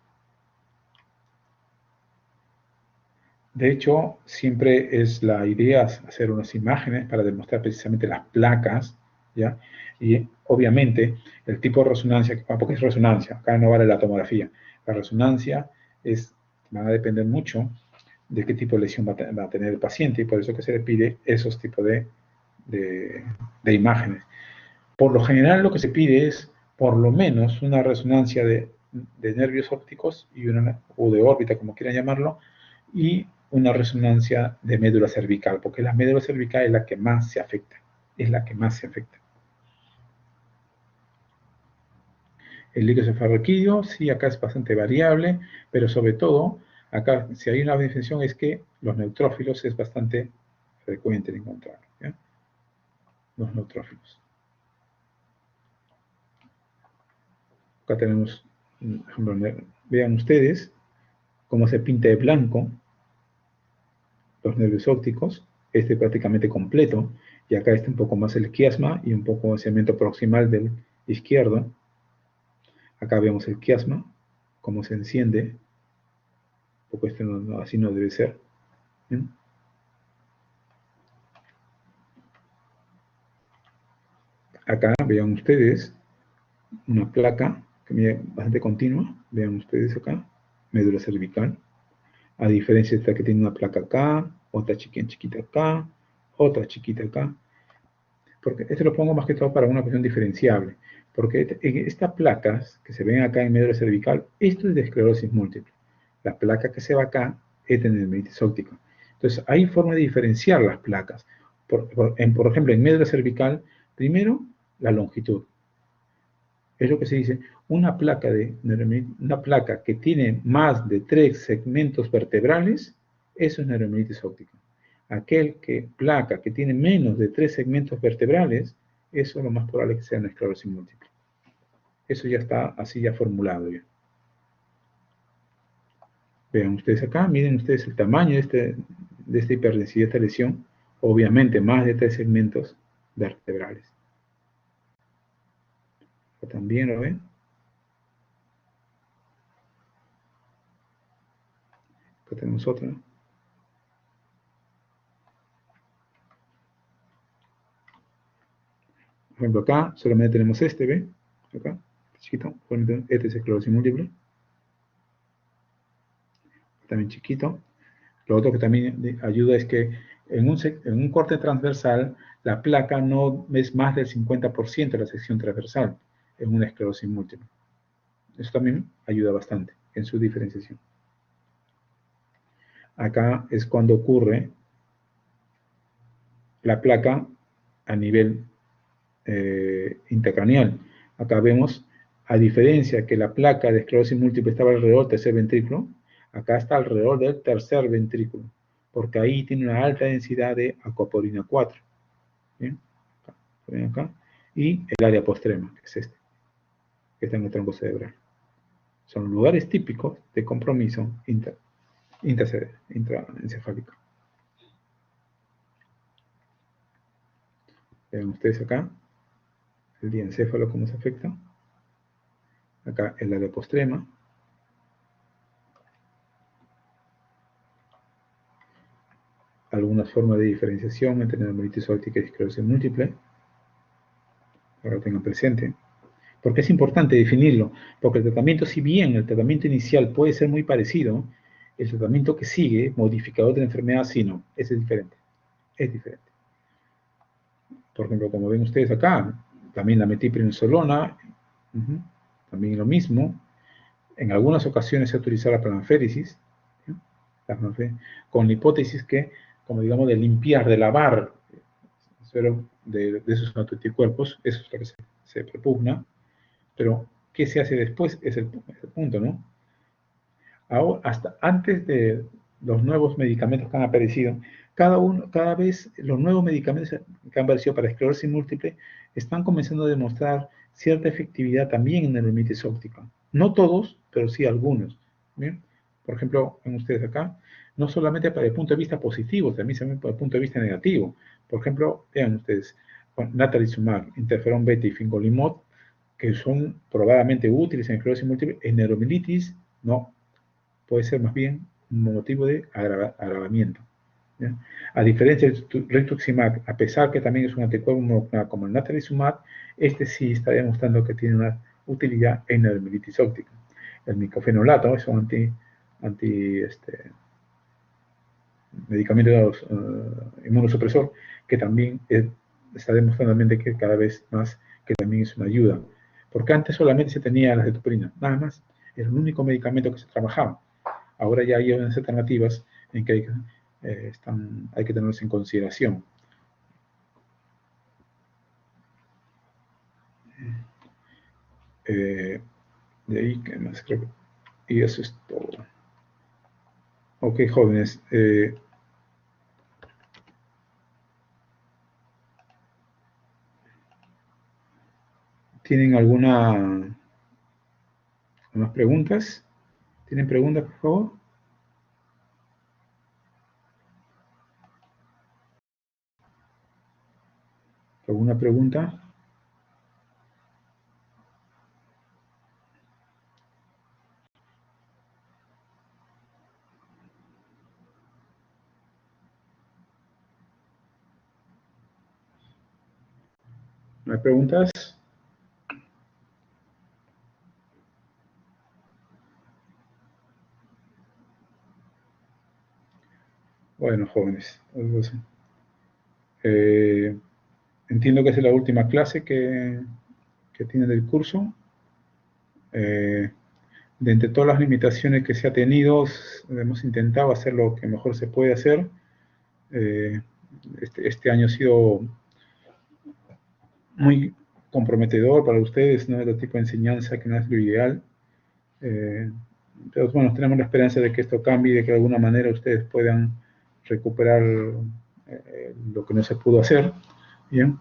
[SPEAKER 1] De hecho, siempre es la idea hacer unas imágenes para demostrar precisamente las placas, ¿ya? Y obviamente el tipo de resonancia, porque es resonancia, acá no vale la tomografía. La resonancia va a depender mucho de qué tipo de lesión va a tener el paciente, y por eso que se le pide esos tipos de imágenes. Por lo general lo que se pide es por lo menos una resonancia de nervios ópticos o de órbita, como quieran llamarlo, y una resonancia de médula cervical, porque la médula cervical es la que más se afecta. Es la que más se afecta. El líquido cefalorraquídeo, sí, acá es bastante variable, pero sobre todo, acá si hay una definición es que los neutrófilos es bastante frecuente de encontrar. ¿Ya? Los neutrófilos. Acá tenemos, por ejemplo, vean ustedes cómo se pinta de blanco los nervios ópticos, prácticamente completo, y acá está un poco más el quiasma y un poco el segmento proximal del izquierdo. Acá vemos el quiasma, cómo se enciende, un poco así no debe ser. ¿Bien? Acá vean ustedes una placa que mide bastante continua, vean ustedes acá, médula cervical, a diferencia de esta que tiene una placa acá, otra chiquita acá, otra chiquita acá, porque esto lo pongo más que todo para una cuestión diferenciable, porque estas placas que se ven acá en médula cervical, esto es de esclerosis múltiple. La placa que se va acá es de neuromielitis óptica. Entonces, hay forma de diferenciar las placas. Por ejemplo, en médula cervical, primero, la longitud. Es lo que se dice, una placa que tiene más de 3 segmentos vertebrales, eso es neuromielitis óptica. Placa que tiene menos de 3 segmentos vertebrales, eso es lo más probable que sea una esclerosis múltiple. Eso ya está así ya formulado ya. Vean ustedes acá, miren ustedes el tamaño de esta hiperdensidad, esta lesión, obviamente más de 3 segmentos vertebrales. También lo ven. Acá tenemos otra. Por ejemplo, acá solamente tenemos ¿ve? Acá, chiquito, este es esclerosis múltiple. También chiquito. Lo otro que también ayuda es que en un corte transversal, la placa no es más del 50% de la sección transversal en una esclerosis múltiple. Eso también ayuda bastante en su diferenciación. Acá es cuando ocurre la placa a nivel intracraneal. Acá vemos, a diferencia que la placa de esclerosis múltiple estaba alrededor del tercer ventrículo, acá está alrededor del tercer ventrículo, porque ahí tiene una alta densidad de acoporina 4. ¿Bien? ven acá, y el área postrema, que es este, que está en el tronco cerebral. Son lugares típicos de compromiso intraencefálico. Vean ustedes acá, el diencéfalo, cómo se afecta. Acá el área postrema. Algunas formas de diferenciación entre neuromelitis óptica y esclerosis múltiple. Para que lo tengan presente. Porque es importante definirlo, porque el tratamiento, si bien el tratamiento inicial puede ser muy parecido, el tratamiento que sigue, modificador de la enfermedad, sí, no, ese es diferente. Es diferente. Por ejemplo, como ven ustedes acá, también la metiprednisolona, también lo mismo. En algunas ocasiones se ha utilizado la plasmaféresis, ¿sí? Con la hipótesis que, como digamos, de limpiar, de lavar el suelo de esos anticuerpos, eso es lo que se propugna. Pero, ¿qué se hace después? Es el punto, ¿no? Ahora, hasta antes de los nuevos medicamentos que han aparecido, cada vez los nuevos medicamentos que han aparecido para esclerosis múltiple están comenzando a demostrar cierta efectividad también en el neuromelitis óptica. No todos, pero sí algunos. ¿Bien? Por ejemplo, ven ustedes acá, no solamente para el punto de vista positivo, también se ven para el punto de vista negativo. Por ejemplo, vean ustedes, natalizumab, interferón beta y fingolimod, que son probadamente útiles en esclerosis múltiple, en neuromelitis no, puede ser más bien un motivo de agravamiento. ¿Ya? A diferencia del rituximab, a pesar que también es un anticuerpo como el natalizumab, este sí está demostrando que tiene una utilidad en la neuromelitis óptica. El micofenolato es un medicamento inmunosupresor que también está demostrando que cada vez más que también es una ayuda. Porque antes solamente se tenía la cetoprina, nada más. Era el único medicamento que se trabajaba. Ahora ya hay unas alternativas en que hay que tenerlas en consideración. De ahí, ¿qué más? Creo que, y eso es todo. Ok, jóvenes. ¿Tienen algunas preguntas? ¿Tienen preguntas, por favor? ¿Alguna pregunta? ¿No hay preguntas? Bueno, jóvenes. Entiendo que es la última clase que tienen del curso. De entre todas las limitaciones que se ha tenido, hemos intentado hacer lo que mejor se puede hacer. Este año ha sido muy comprometedor para ustedes, ¿no? El tipo de enseñanza que no es lo ideal. Pero bueno, tenemos la esperanza de que esto cambie y de que de alguna manera ustedes puedan recuperar lo que no se pudo hacer. Bien.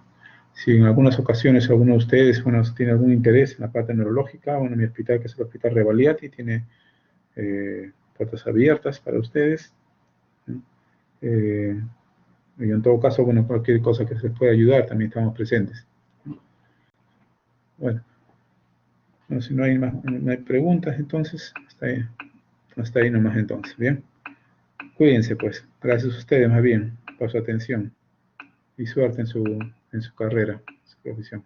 [SPEAKER 1] Si en algunas ocasiones alguno de ustedes, bueno, tiene algún interés en la parte neurológica, bueno, mi hospital, que es el Hospital Revaliati, tiene puertas abiertas para ustedes. Y en todo caso, bueno, cualquier cosa que se les pueda ayudar, también estamos presentes. Bueno, si no hay no hay preguntas, entonces, hasta ahí nomás entonces, ¿bien? Cuídense, pues. Gracias a ustedes, más bien, por su atención. Y suerte en su carrera, en su profesión.